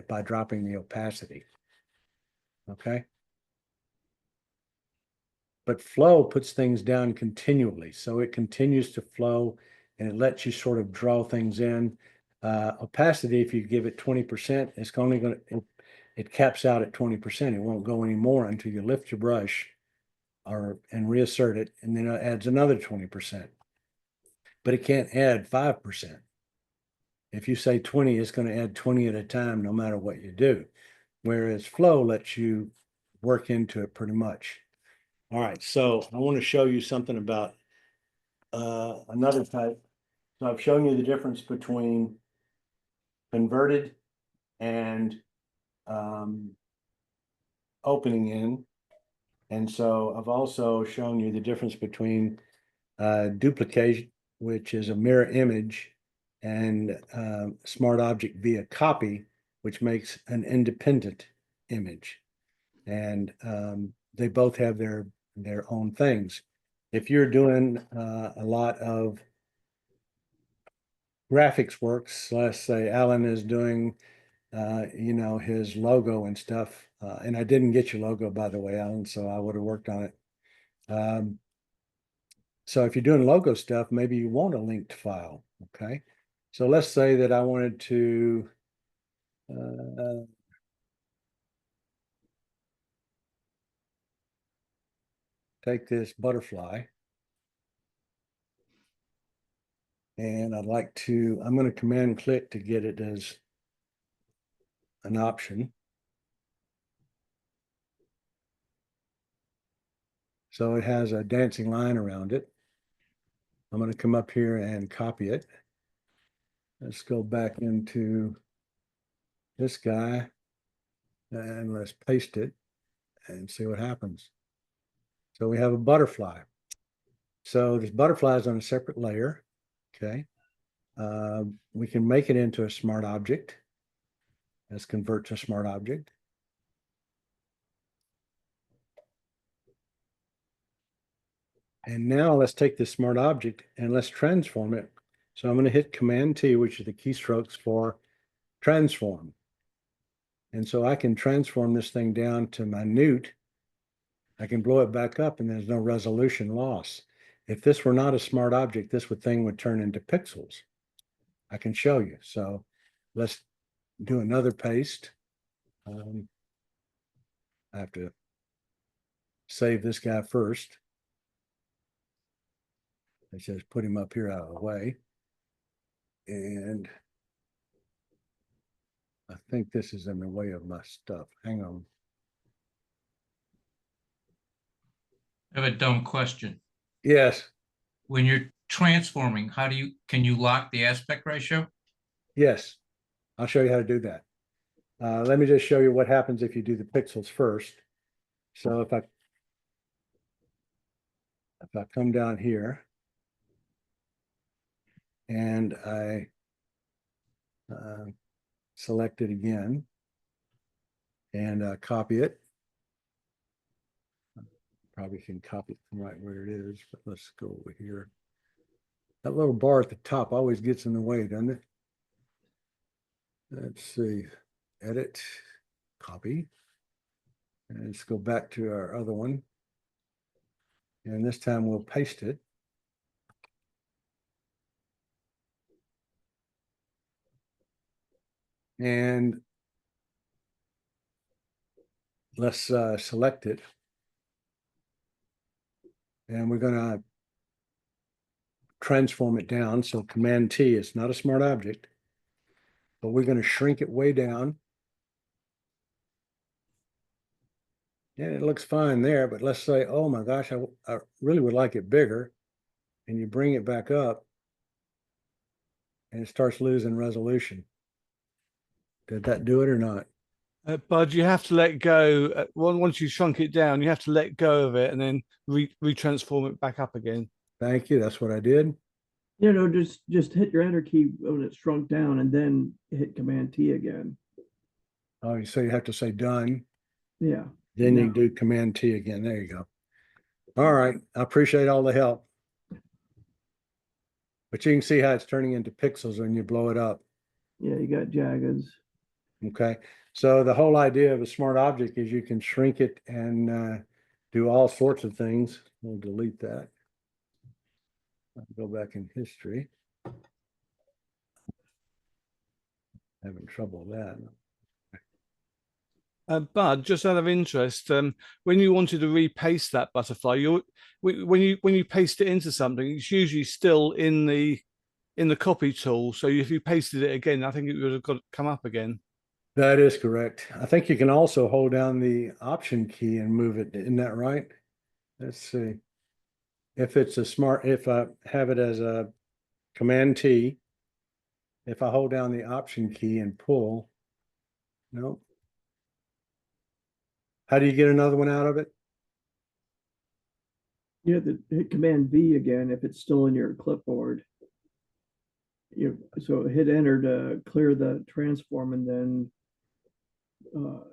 by dropping the opacity. Okay. But flow puts things down continually. So it continues to flow and it lets you sort of draw things in. Opacity, if you give it 20%, it's only going to, it caps out at 20%. It won't go any more until you lift your brush and reassert it, and then it adds another 20%. But it can't add 5%. If you say 20, it's going to add 20 at a time, no matter what you do. Whereas flow lets you work into it pretty much. All right, so I want to show you something about another type. So I've shown you the difference between converted and opening in. And so I've also shown you the difference between duplication, which is a mirror image, and smart object via copy, which makes an independent image. And they both have their own things. If you're doing a lot of graphics works, let's say Allan is doing his logo and stuff, and I didn't get your logo, by the way, Allan, so I would have worked on it. So if you're doing logo stuff, maybe you want a linked file, okay? So let's say that I wanted to take this butterfly, and I'd like to, I'm going to command click to get it as an option. So it has a dancing line around it. I'm going to come up here and copy it. Let's go back into this guy and let's paste it and see what happens. So we have a butterfly. So this butterfly is on a separate layer. Okay. We can make it into a smart object. Let's convert to smart object. And now let's take this smart object and let's transform it. So I'm going to hit Command T, which is the keystrokes for transform. And so I can transform this thing down to minute. I can blow it back up and there's no resolution loss. If this were not a smart object, this thing would turn into pixels. I can show you. So let's do another paste. I have to save this guy first. Let's just put him up here out of the way. And I think this is in the way of my stuff. Hang on. I have a dumb question. Yes, When you're transforming, can you lock the aspect ratio? yes. I'll show you how to do that. Let me just show you what happens if you do the pixels first. So if I come down here and I select it again and copy it. Probably can copy it from right where it is, but let's go over here. That little bar at the top always gets in the way, doesn't it? Let's see, edit, copy. And let's go back to our other one. And this time we'll paste it. And let's select it. And we're going to transform it down. So Command T, it's not a smart object, but we're going to shrink it way down. And it looks fine there, but let's say, oh my gosh, I really would like it bigger. And you bring it back up and it starts losing resolution. Did that do it or not? Bud, you have to let go. Once you shrunk it down, you have to let go of it and then retransform it back up again. Thank you. That's what I did. You know, just hit your enter key when it's shrunk down and then hit Command T again. Oh, so you have to say done. Yeah. Then you do Command T again. There you go. All right. I appreciate all the help. But you can see how it's turning into pixels when you blow it up. Yeah, you got jaggeds. Okay. So the whole idea of a smart object is you can shrink it and do all sorts of things. We'll delete that. I'll go back in history. Having trouble with that. Bud, just out of interest, when you wanted to repaste that butterfly, when you paste it into something, it's usually still in the copy tool. So if you pasted it again, I think it would have got come up again. That is correct. I think you can also hold down the Option key and move it. Isn't that right? Let's see. If it's if I have it as a Command T, if I hold down the Option key and pull, no. How do you get another one out of it? You have to hit Command V again if it's still in your clipboard. So hit enter to clear the transform, and then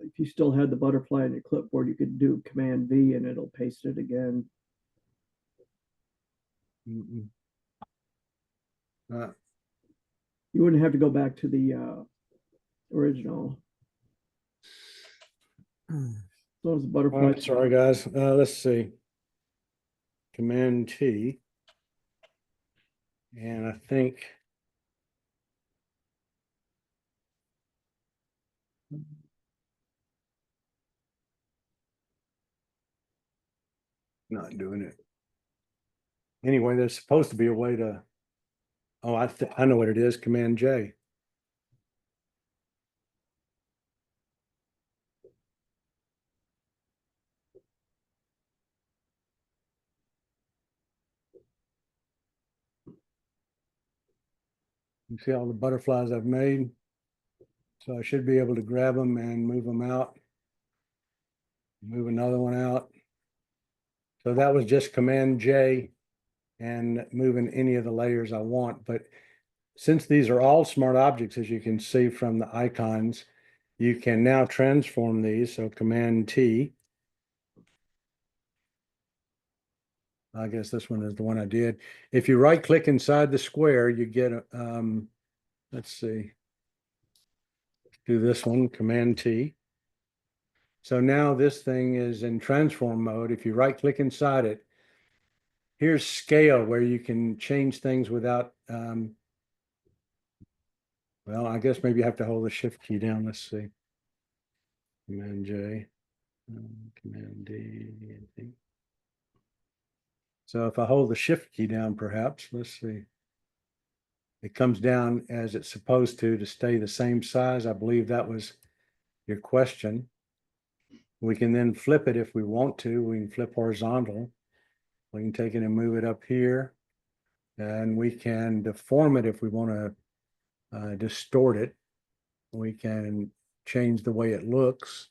if you still had the butterfly in your clipboard, you could do Command V and it'll paste it again. You wouldn't have to go back to the original. As long as the butterfly. Right, sorry, guys. Let's see. Command T. And I think not doing it. Anyway, there's supposed to be a way to, oh, I know what it is, Command J. You see all the butterflies I've made? So I should be able to grab them and move them out. Move another one out. So that was just Command J and moving any of the layers I want. But since these are all smart objects, as you can see from the icons, you can now transform these. So Command T. I guess this one is the one I did. If you right click inside the square, you get a, let's see. Do this one, Command T. So now this thing is in transform mode. If you right click inside it, here's scale where you can change things without, well, I guess maybe you have to hold the shift key down. Let's see. Command J, Command D, I think. So if I hold the shift key down, perhaps, let's see. It comes down as it's supposed to stay the same size. I believe that was your question. We can then flip it if we want to. We can flip horizontal. We can take it and move it up here. And we can deform it if we want to distort it. We can change the way it looks.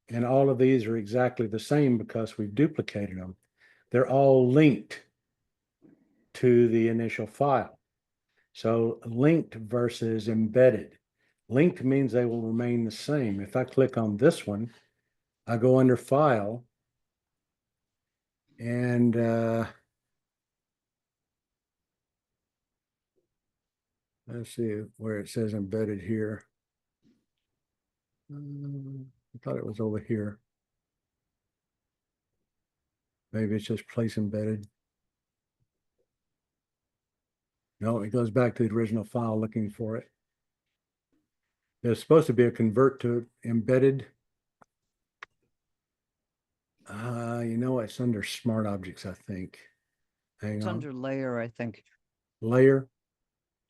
And all of these are exactly the same because we've duplicated them. They're all linked to the initial file. So linked versus embedded. Linked means they will remain the same. If I click on this one, I go under File, and let's see where it says embedded here. I thought it was over here. Maybe it's just place embedded. No, it goes back to the original file looking for it. There's supposed to be a convert to embedded. You know, it's under Smart Objects, I think. Hang It's on. under layer, I think. Layer.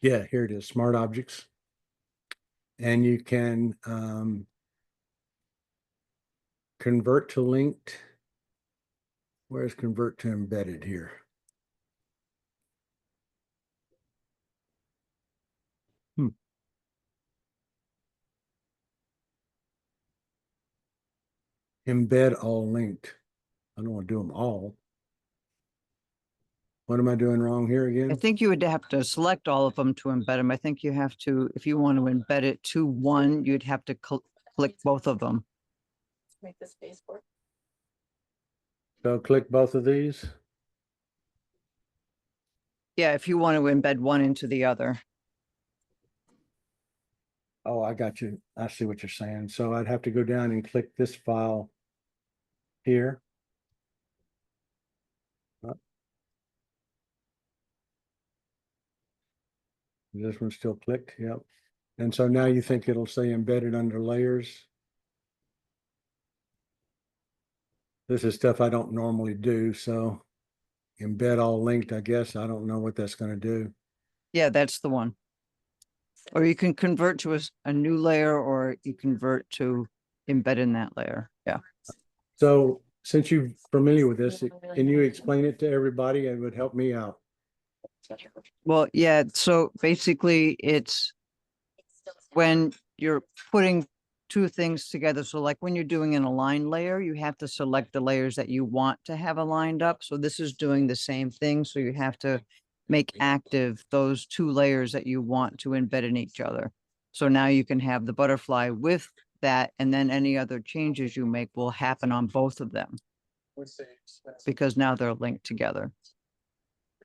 Yeah, here it is, Smart Objects. And you can convert to linked. Where's convert to embedded here? Embed all linked. I don't want to do them all. What am I doing wrong here I again? think you would have to select all of them to embed them. I think you have to, if you want to embed it to one, you'd have to click both of them. Make the space for it. So click both of these. Yeah, if you want to embed one into the other. Oh, I got you. I see what you're saying. So I'd have to go down and click this file here. This one's still clicked, yep. And so now you think it'll say embedded under layers. This is stuff I don't normally do, so embed all linked, I guess. I don't know what that's going to do. Yeah, that's the one. Or you can convert to a new layer, or you convert to embed in that layer. Yeah. So since you're familiar with this, can you explain it to everybody? It would help me out. Well, yeah. So basically it's when you're putting two things together. So like when you're doing an align layer, you have to select the layers that you want to have aligned up. So this is doing the same thing. So you have to make active those two layers that you want to embed in each other. So now you can have the butterfly with that, and then any other changes you make will happen on both of them because now they're linked together.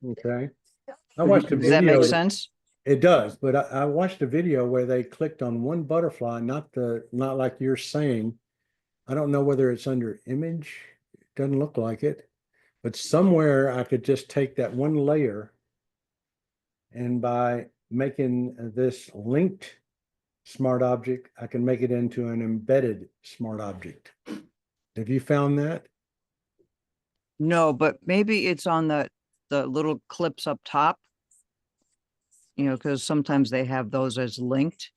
Okay. I watched a Does that video. make sense? It does, but I watched a video where they clicked on one butterfly, not like you're saying. I don't know whether it's under image. It doesn't look like it, but somewhere I could just take that one layer, and by making this linked smart object, I can make it into an embedded smart object. Have you found that? No, but maybe it's on the little clips up top. You know, because sometimes they have those as linked.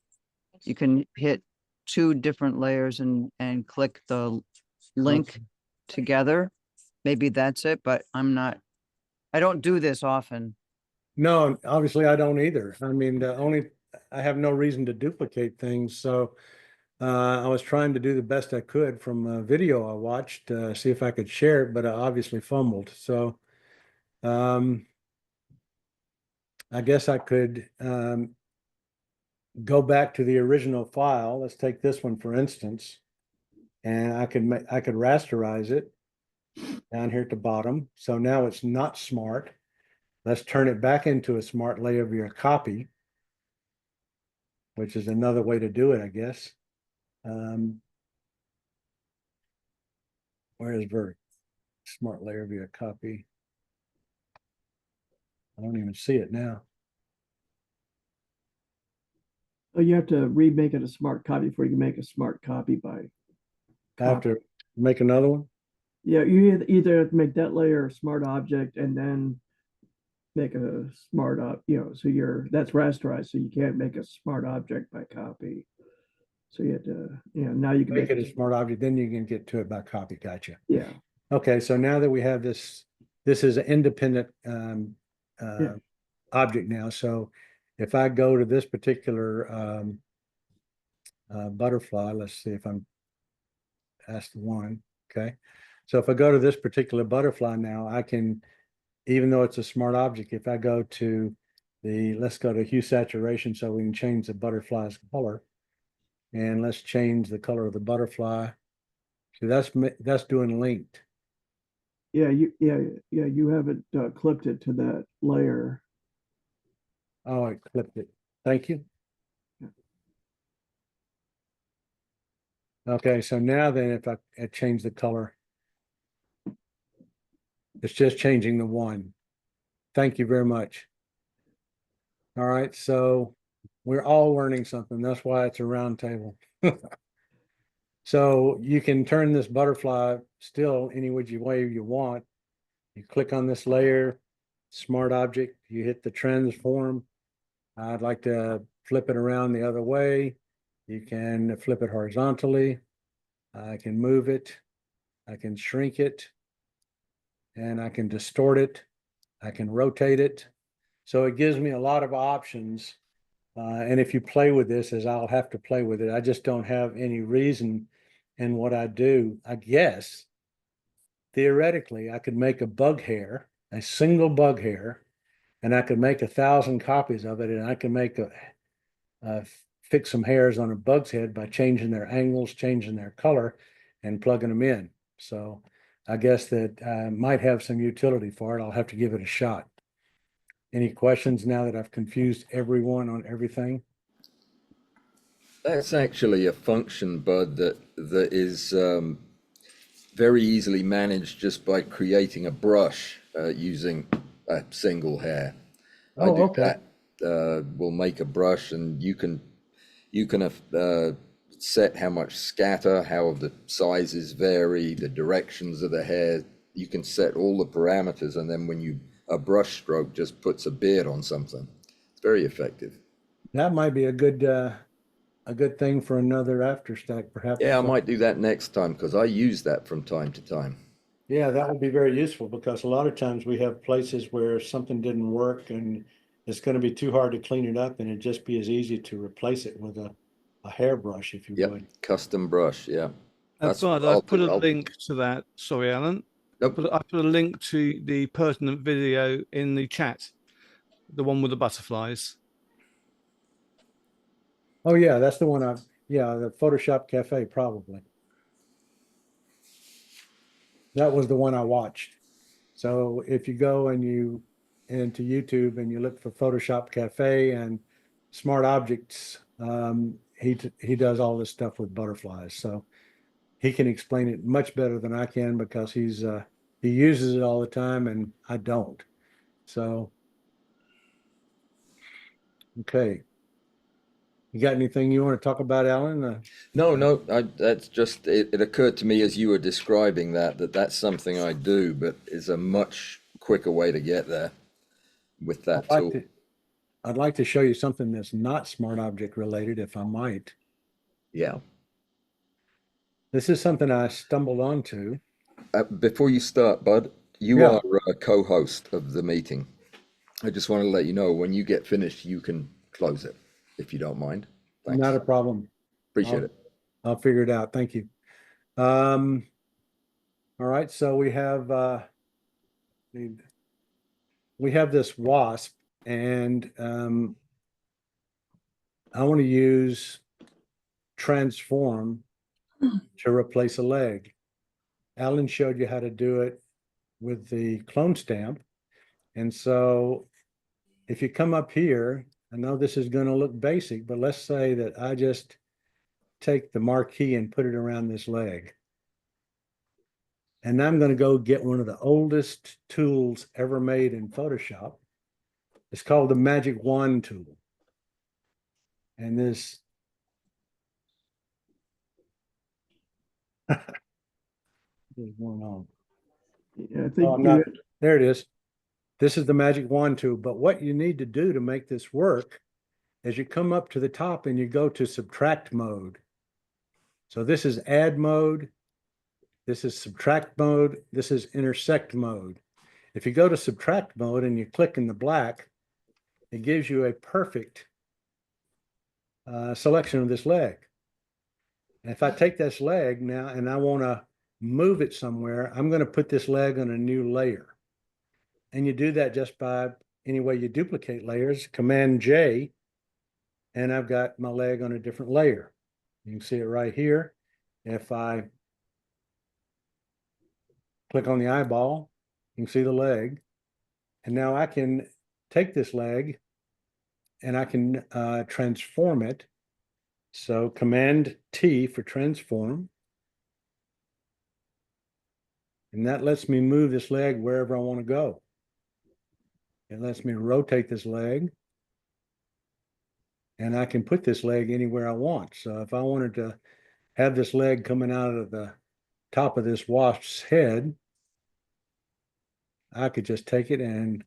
You can hit two different layers and click the link together. Maybe that's it, but I don't do this often. No, obviously I don't either. I mean, I have no reason to duplicate things. So I was trying to do the best I could from a video I watched, see if I could share it, but I obviously fumbled. So I guess I could go back to the original file. Let's take this one, for instance. And I could rasterize it down here at the bottom. So now it's not smart. Let's turn it back into a smart layer via copy, which is another way to do it, I guess. Where is Vert? Smart layer via copy. I don't even see it now. Oh, you have to remake it a smart copy before you can make a smart copy by. I have to make another one. Yeah, you either have to make that layer a smart object and then make a smart so that's rasterized, so you can't make a smart object by copy. So you have to, now you can Make it a smart object, then you can get to it by copy. Gotcha. Yeah. Okay, so now that we have this is an independent object now. So if I go to this particular butterfly, let's see if I'm asked one. Okay. So if I go to this particular butterfly now, I can, even though it's a smart object, if I go to let's go to hue saturation so we can change the butterfly's color. And let's change the color of the butterfly. So that's doing linked. Yeah, you haven't clipped it to that layer. Oh, I clipped it. Thank you. Okay, so now then if I change the color, it's just changing the one. Thank you very much. All right, so we're all learning something. That's why it's a round table. So you can turn this butterfly still any which way you want. You click on this layer, smart object, you hit the transform. I'd like to flip it around the other way. You can flip it horizontally. I can move it. I can shrink it. And I can distort it. I can rotate it. So it gives me a lot of options. And if you play with this, as I'll have to play with it, I just don't have any reason in what I do. I guess, theoretically, I could make a bug hair, a single bug hair, and I could make 1,000 copies of it, and I can make fix some hairs on a bug's head by changing their angles, changing their color, and plugging them in. So I guess that might have some utility for it. I'll have to give it a shot. Any questions now that I've confused everyone on everything? That's actually a function, Bud, that is very easily managed just by creating a brush using a single hair. Oh, okay. We'll make a brush, and you can set how much scatter, how the sizes vary, the directions of the hair. You can set all the parameters, and then when a brush stroke just puts a beard on something. It's very effective. That might be a good thing for another AfterStack, perhaps. Yeah, I might do that next time because I use that from time to time. Yeah, that would be very useful because a lot of times we have places where something didn't work and it's going to be too hard to clean it up, and it'd just be as easy to replace it with a hairbrush, if you would. Custom brush, yeah. Bud, I put a link to that. Sorry, Alan. Nope. I put a link to the pertinent video in the chat, the one with the butterflies. Oh yeah, that's the one the Photoshop Cafe, probably. That was the one I watched. So if you go into YouTube and you look for Photoshop Cafe and Smart Objects, he does all this stuff with butterflies. So he can explain it much better than I can because he uses it all the time and I don't. So, okay. You got anything you want to talk about, Alan? No, that's just, it occurred to me as you were describing that's something I do, but it's a much quicker way to get there with that tool. I'd like to show you something that's not smart object related, if I might. Yeah. This is something I stumbled onto. Before you start, Bud, you are a co-host of the meeting. I just want to let you know when you get finished, you can close it, if you don't mind. Thanks. Not a problem. Appreciate it. I'll figure it out. Thank you. All right. So we have this wasp, and I want to use transform to replace a leg. Allan showed you how to do it with the clone stamp. And so if you come up here, I know this is going to look basic, but let's say that I just take the marquee and put it around this leg. And I'm going to go get one of the oldest tools ever made in Photoshop. It's called the Magic Wand tool. And this is going on. Yeah, I think Oh, I'm you not, there it is. This is the Magic Wand tool. But what you need to do to make this work is you come up to the top and you go to subtract mode. So this is add mode. This is subtract mode. This is intersect mode. If you go to subtract mode and you click in the black, it gives you a perfect selection of this leg. And if I take this leg now and I want to move it somewhere, I'm going to put this leg on a new layer. And you do that just by any way you duplicate layers, Command J, and I've got my leg on a different layer. You can see it right here. If I click on the eyeball, you can see the leg. And now I can take this leg and I can transform it. So Command T for transform. And that lets me move this leg wherever I want to go. It lets me rotate this leg. And I can put this leg anywhere I want. So if I wanted to have this leg coming out of the top of this wasp's head, I could just take it and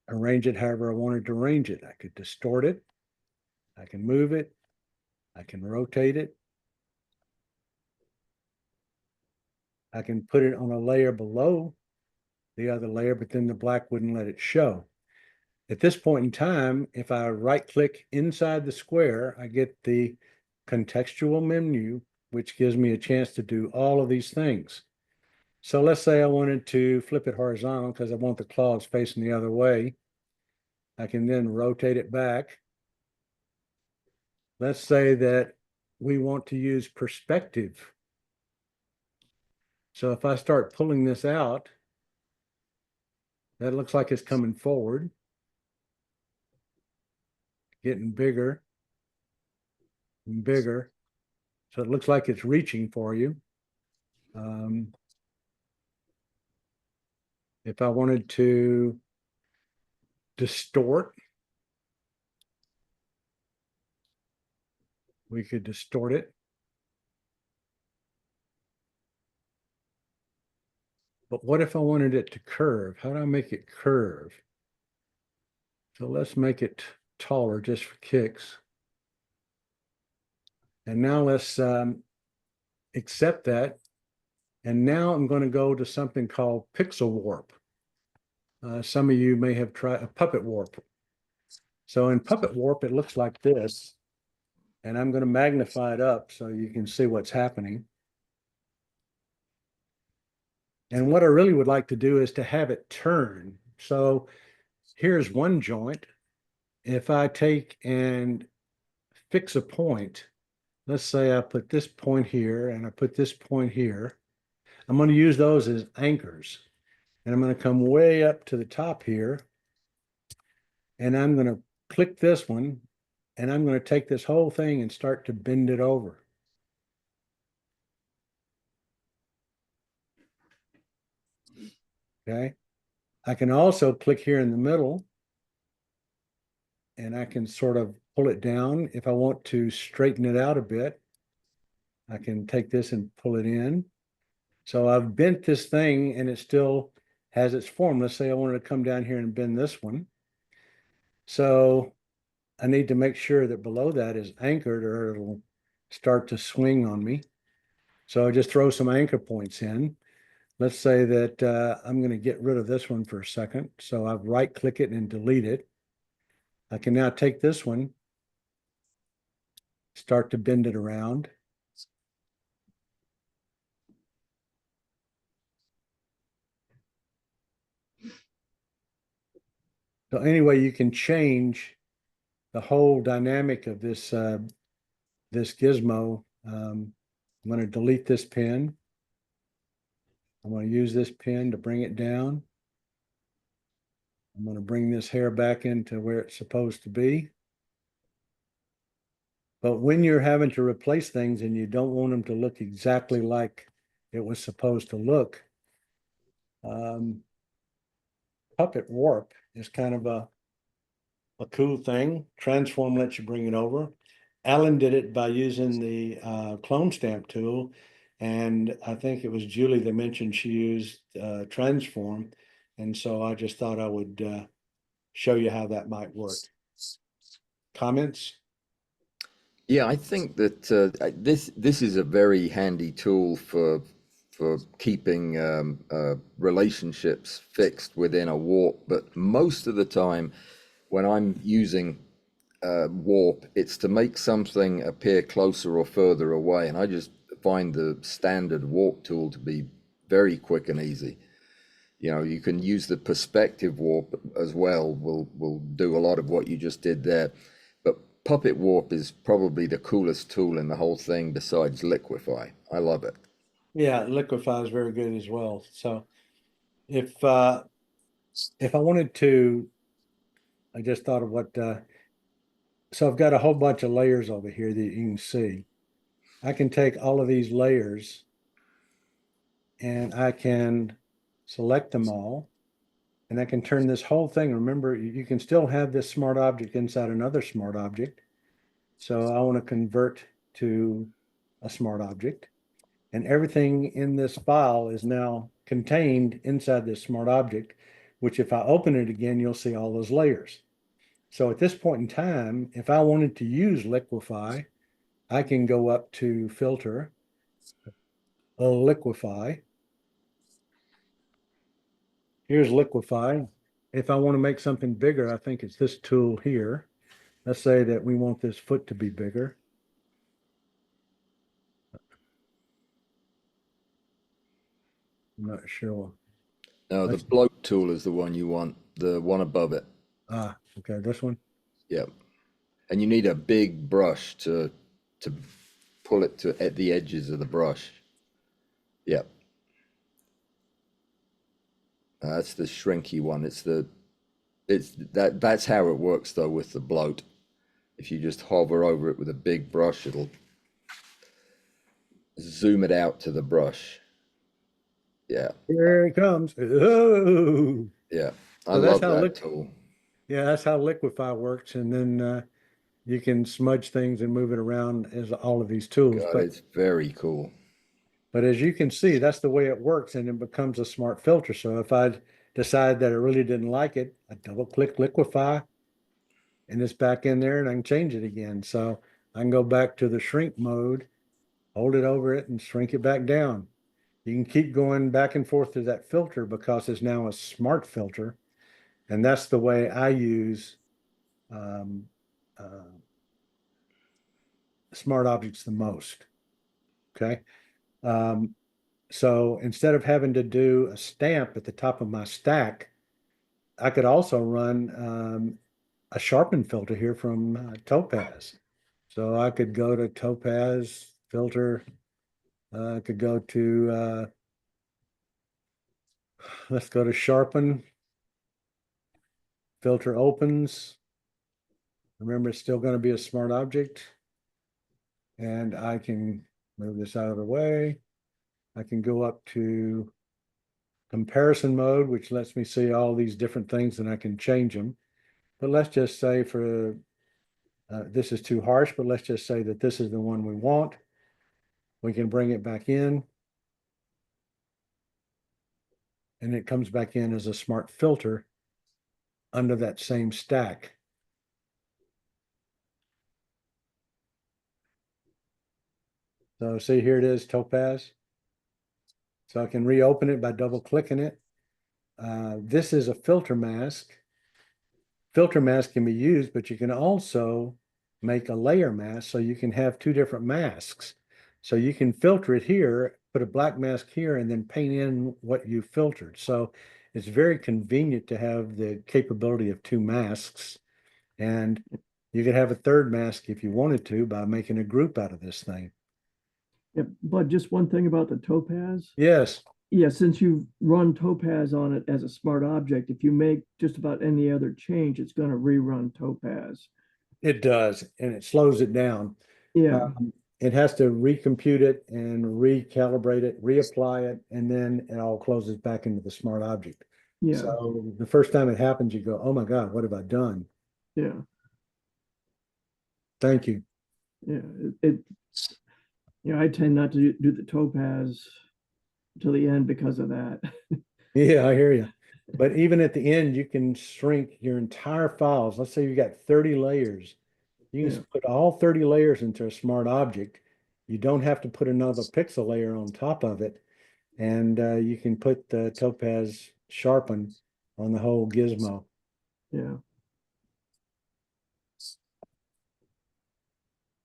arrange it however I wanted to arrange it. I could distort it. I can move it. I can rotate it. I can put it on a layer below the other layer, but then the black wouldn't let it show. At this point in time, if I right click inside the square, I get the contextual menu, which gives me a chance to do all of these things. So let's say I wanted to flip it horizontal because I want the claws facing the other way. I can then rotate it back. Let's say that we want to use perspective. So if I start pulling this out, that looks like it's coming forward, getting bigger and bigger. So it looks like it's reaching for you. If I wanted to distort, we could distort it. But what if I wanted it to curve? How do I make it curve? So let's make it taller just for kicks. And now let's accept that. And now I'm going to go to something called pixel warp. Some of you may have tried a puppet warp. So in puppet warp, it looks like this. And I'm going to magnify it up so you can see what's happening. And what I really would like to do is to have it turn. So here's one joint. If I take and fix a point, let's say I put this point here and I put this point here. I'm going to use those as anchors. And I'm going to come way up to the top here. And I'm going to click this one. And I'm going to take this whole thing and start to bend it over. Okay. I can also click here in the middle. And I can sort of pull it down. If I want to straighten it out a bit, I can take this and pull it in. So I've bent this thing and it still has its form. Let's say I wanted to come down here and bend this one. So I need to make sure that below that is anchored or it'll start to swing on me. So I just throw some anchor points in. Let's say that I'm going to get rid of this one for a second. So I right click it and delete it. I can now take this one, start to bend it around. So anyway, you can change the whole dynamic of this this gizmo. I'm going to delete this pin. I'm going to use this pin to bring it down. I'm going to bring this hair back into where it's supposed to be. But when you're having to replace things and you don't want them to look exactly like it was supposed to look, puppet warp is kind of a cool thing. Transform lets you bring it over. Allan did it by using the clone stamp tool. And I think it was Julie that mentioned she used transform. And so I just thought I would show you how that might work. Comments? Yeah, I think that this is a very handy tool for keeping relationships fixed within a warp. But most of the time, when I'm using warp, it's to make something appear closer or further away, and I just find the standard warp tool to be very quick and easy. You know, you can use the perspective warp as well. Will do a lot of what you just did there. But puppet warp is probably the coolest tool in the whole thing besides liquefy. I love it. Yeah, liquefy is very good as well. So if I wanted to, I just thought of what so I've got a whole bunch of layers over here that you can see. I can take all of these layers and I can select them all, and I can turn this whole thing. Remember, you can still have this smart object inside another smart object. So I want to convert to a smart object, and everything in this file is now contained inside this smart object, which if I open it again, you'll see all those layers. So at this point in time, if I wanted to use liquefy, I can go up to filter, liquefy. Here's liquefy. If I want to make something bigger, I think it's this tool here. Let's say that we want this foot to be bigger. I'm not sure. No, the bloat tool is the one you want, the one above it. Ah, okay, this one. Yep. And you need a big brush to pull it to at the edges of the brush. Yep. That's the shrinky one. That's how it works though with the bloat. If you just hover over it with a big brush, it'll zoom it out to the brush. Yeah. Here it comes. Oh. Yeah. I So that's love how that tool. Yeah, that's how liquefy works. And then you can smudge things and move it around as all of these tools. God, it's very cool. But as you can see, that's the way it works, and it becomes a smart filter. So if I decide that I really didn't like it, I double click liquefy and it's back in there, and I can change it again. So I can go back to the shrink mode, hold it over it and shrink it back down. You can keep going back and forth to that filter because it's now a smart filter. And that's the way I use smart objects the most. Okay. So instead of having to do a stamp at the top of my stack, I could also run a sharpen filter here from Topaz. So I could go to Topaz filter. I could go to, let's go to sharpen. Filter opens. Remember, it's still going to be a smart object. And I can move this out of the way. I can go up to comparison mode, which lets me see all these different things and I can change them. But let's just say for, this is too harsh, but let's just say that this is the one we want. We can bring it back in. And it comes back in as a smart filter under that same stack. So see, here it is, Topaz. So I can reopen it by double clicking it. This is a filter mask. Filter mask can be used, but you can also make a layer mask so you can have two different masks. So you can filter it here, put a black mask here, and then paint in what you filtered. So it's very convenient to have the capability of two masks. And You could have a third mask if you wanted to by making a group out of this thing. Yeah, but just one thing about the Topaz. Yes, Yeah, since you run Topaz on it as a smart object, if you make just about any other change, it's going to rerun Topaz. it does, and it slows it down. Yeah, It has to recompute it and recalibrate it, reapply it, and then it all closes back into the smart object. yeah, So the first time it happens, you go, "Oh my God, what have I done?" yeah, Thank you. yeah. I tend not to do the Topaz till the end because of that. Yeah, I hear you. But even at the end, you can shrink your entire files. Let's say you got 30 layers. You can Yeah. put all 30 layers into a smart object. You don't have to put another pixel layer on top of it. And you can put the Topaz sharpen on the whole gizmo. Yeah.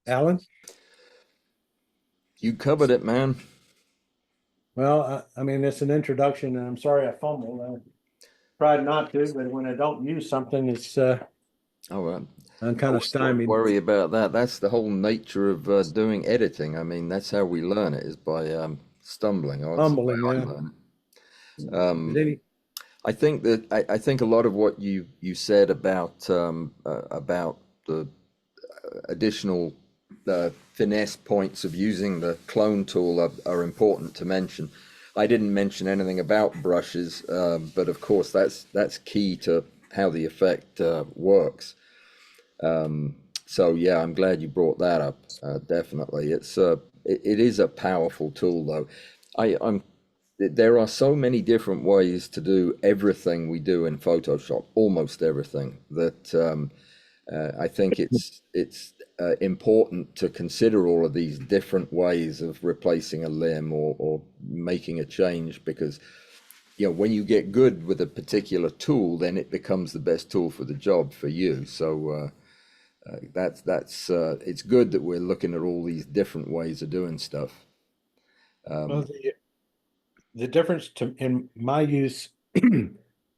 Alan? You covered it, man. Well, I mean, it's an introduction, and I'm sorry I fumbled. I tried not to, but when I don't use something, it's Oh, well, I'm I kind of wouldn't stymied. worry about that. That's the whole nature of doing editing. I mean, that's how we learn it, is by stumbling. Oh, that's the way Fumbling, I yeah. learn it. Is any, I think that I think a lot of what you said about the additional finesse points of using the clone tool are important to mention. I didn't mention anything about brushes, but of course that's key to how the effect works. So yeah, I'm glad you brought that up. Definitely, it is a powerful tool though. I'm there are so many different ways to do everything we do in Photoshop, almost everything, that I think it's important to consider all of these different ways of replacing a limb or making a change, because when you get good with a particular tool, then it becomes the best tool for the job for you. So that's it's good that we're looking at all these different ways of doing stuff. well, the difference in my use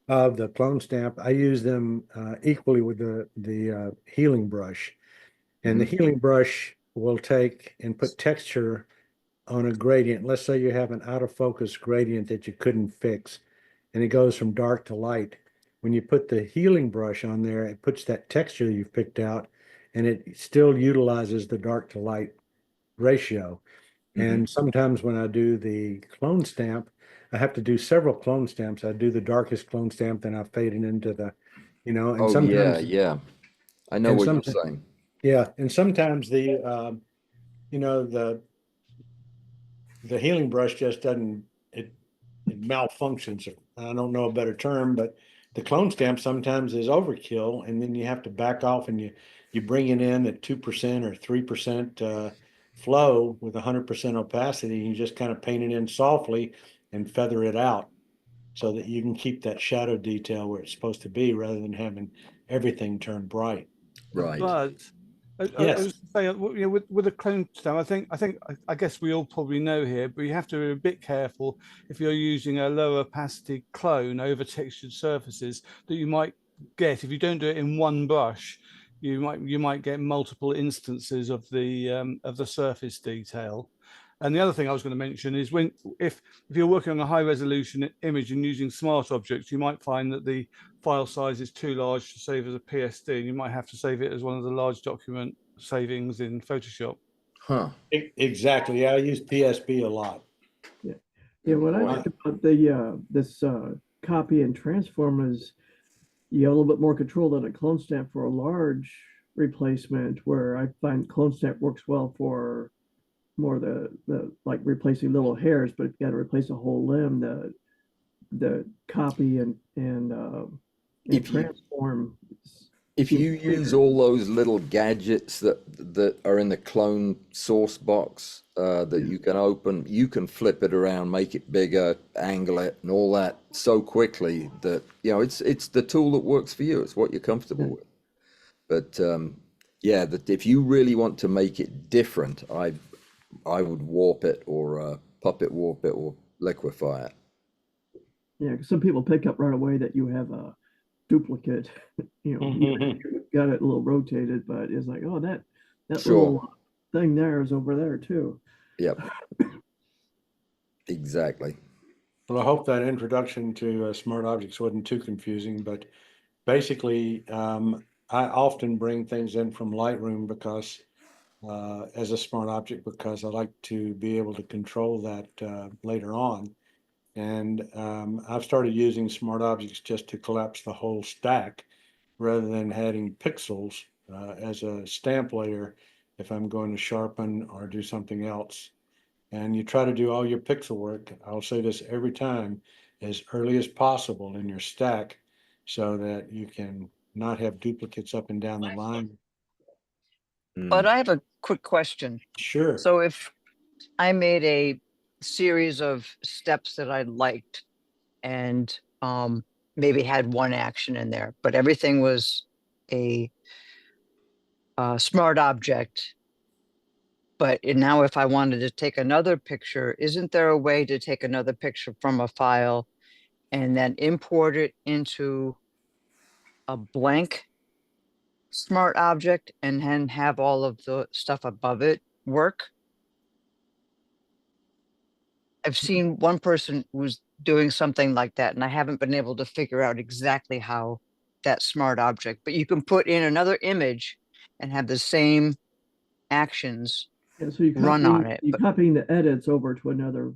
of the clone stamp, I use them equally with the healing brush. And the healing brush will take and put texture on a gradient. Let's say you have an out of focus gradient that you couldn't fix, and it goes from dark to light. When you put the healing brush on there, it puts that texture you've picked out, and it still utilizes the dark to light ratio. And sometimes when I do the clone stamp, I have to do several clone stamps. I do the darkest clone stamp, then I fade it into and Oh yeah, sometimes, yeah. I know and what you're sometimes, saying. yeah, and sometimes you know, the healing brush just doesn't, it malfunctions. I don't know a better term, but the clone stamp sometimes is overkill, and then you have to back off and you bring it in at 2% or 3% flow with 100% opacity. And you just kind of paint it in softly and feather it out so that you can keep that shadow detail where it's supposed to be rather than having everything turn bright. Right. But I Yes. was saying, with a clone stamp, I guess we all probably know here, but you have to be a bit careful if you're using a low opacity clone over textured surfaces that you might get if you don't do it in one brush. You might get multiple instances of the surface detail. And the other thing I was going to mention is if you're working on a high resolution image and using smart objects, you might find that the file size is too large to save as a PSD, and you might have to save it as one of the large document savings in Photoshop. Huh. Exactly. Yeah, I use PSP a lot. Yeah. Yeah. What I Boy. like about this copy and transform is you have a little bit more control than a clone stamp for a large replacement, where I find clone stamp works well for more the like replacing little hairs, but if you got to replace a whole limb, the copy and If you transform if seems you use bigger. all those little gadgets that are in the clone source box that you can open, you can flip it around, make it bigger, angle it, and all that so quickly that it's the tool that works for you. It's what you're comfortable with. But yeah, that if you really want to make it different, I would warp it or puppet warp it or liquefy it. Yeah, 'cause some people pick up right away that you have duplicate, you know, you got it a little rotated, but it's like, oh, that Sure. little thing there is over there too. Yep. Exactly. Well, I hope that introduction to smart objects wasn't too confusing, but basically, I often bring things in from Lightroom because as a smart object, because I like to be able to control that later on. And I've started using smart objects just to collapse the whole stack rather than adding pixels as a stamp layer if I'm going to sharpen or do something else. And you try to do all your pixel work, I'll say this every time, as early as possible in your stack so that you can not have duplicates up and down the line. But I have a quick question. Sure. So if I made a series of steps that I liked and maybe had one action in there, but everything was a smart object. But now if I wanted to take another picture, isn't there a way to take another picture from a file and then import it into a blank smart object and then have all of the stuff above it work? I've seen one person was doing something like that, and I haven't been able to figure out exactly how that smart object, but you can put in another image and have the same actions Yeah, so run on it. you're But copying the edits over to another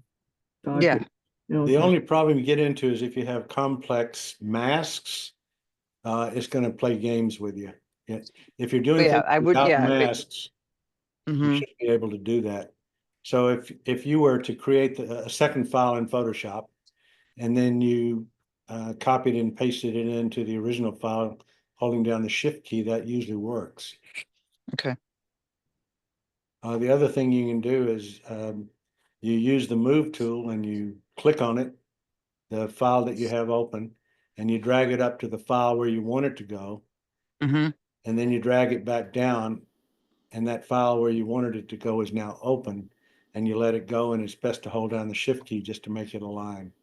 document. You know, The it's like- only problem you get into is if you have complex masks, it's going to play games with you. If you're doing yeah, things I would, without yeah. masks, you Mhm. should be able to do that. So if you were to create a second file in Photoshop and then you copied and pasted it into the original file, holding down the shift key, that usually works. Okay. The other thing you can do is you use the move tool and you click on it, the file that you have open, and you drag it up to the file where you want it to go. Mm-hmm. And then you drag it back down, and that file where you wanted it to go is now open, and you let it go, and it's best to hold down the shift key just to make it align.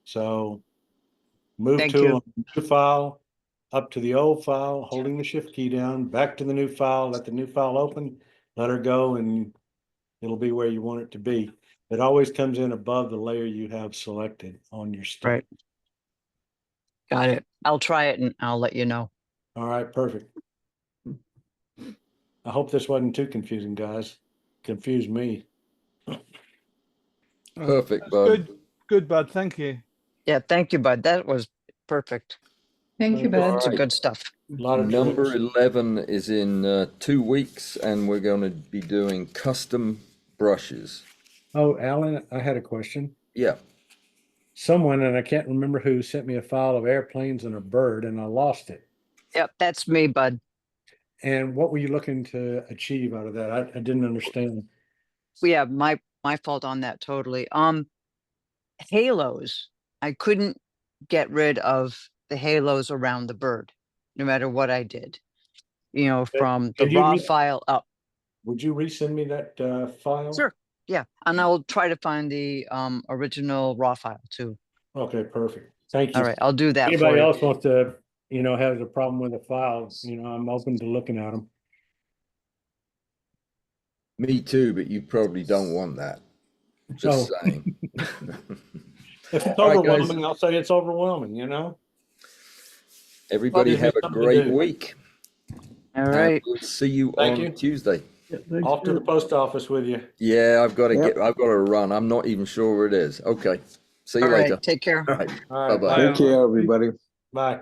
So move Thank tool you. on the new file, up to the old file, holding the shift key down, back to the new file, let the new file open, let her go, and it'll be where you want it to be. It always comes in above the layer you have selected on your stack. Right. Got it. I'll try it and I'll let you know. All right, perfect. I hope this wasn't too confusing, guys. Confused me. Perfect, bud. Good, good, bud. Thank you. Yeah, thank you, bud. That was perfect. Thank you, All Bud. Lots of right. good stuff. A lot of Number tricks. 11 is in 2 weeks, and we're going to be doing custom brushes. Oh, Alan, I had a question. Yeah. Someone, and I can't remember who, sent me a file of airplanes and a bird, and I lost it. Yep, that's me, bud. And what were you looking to achieve out of that? I didn't understand. Yeah, my fault on that totally. Halos. I couldn't get rid of the halos around the bird, no matter what I did. You know, from the Could you raw re- file up. Would you resend me that file? Sure. Yeah, and I'll try to find the original raw file too. Okay, perfect. Thank you. All right, I'll do that for Anybody you. else wants to, has a problem with the file, I'm open to looking at them. Me too, but you probably don't want that. Just Oh. saying. If it's All right, guys. overwhelming, I'll say it's overwhelming, Everybody Gives me have a something to great do. week. All And right. we'll see you Thank on you. Tuesday. Yeah, thanks, Off to the Perrott. post office with you. Yeah, I've got to Yep. I've got to run. I'm not even sure where it is. Okay. See you All later. right. Take care. All right. All right, Bye-bye. bye. Take care, everybody. Bye.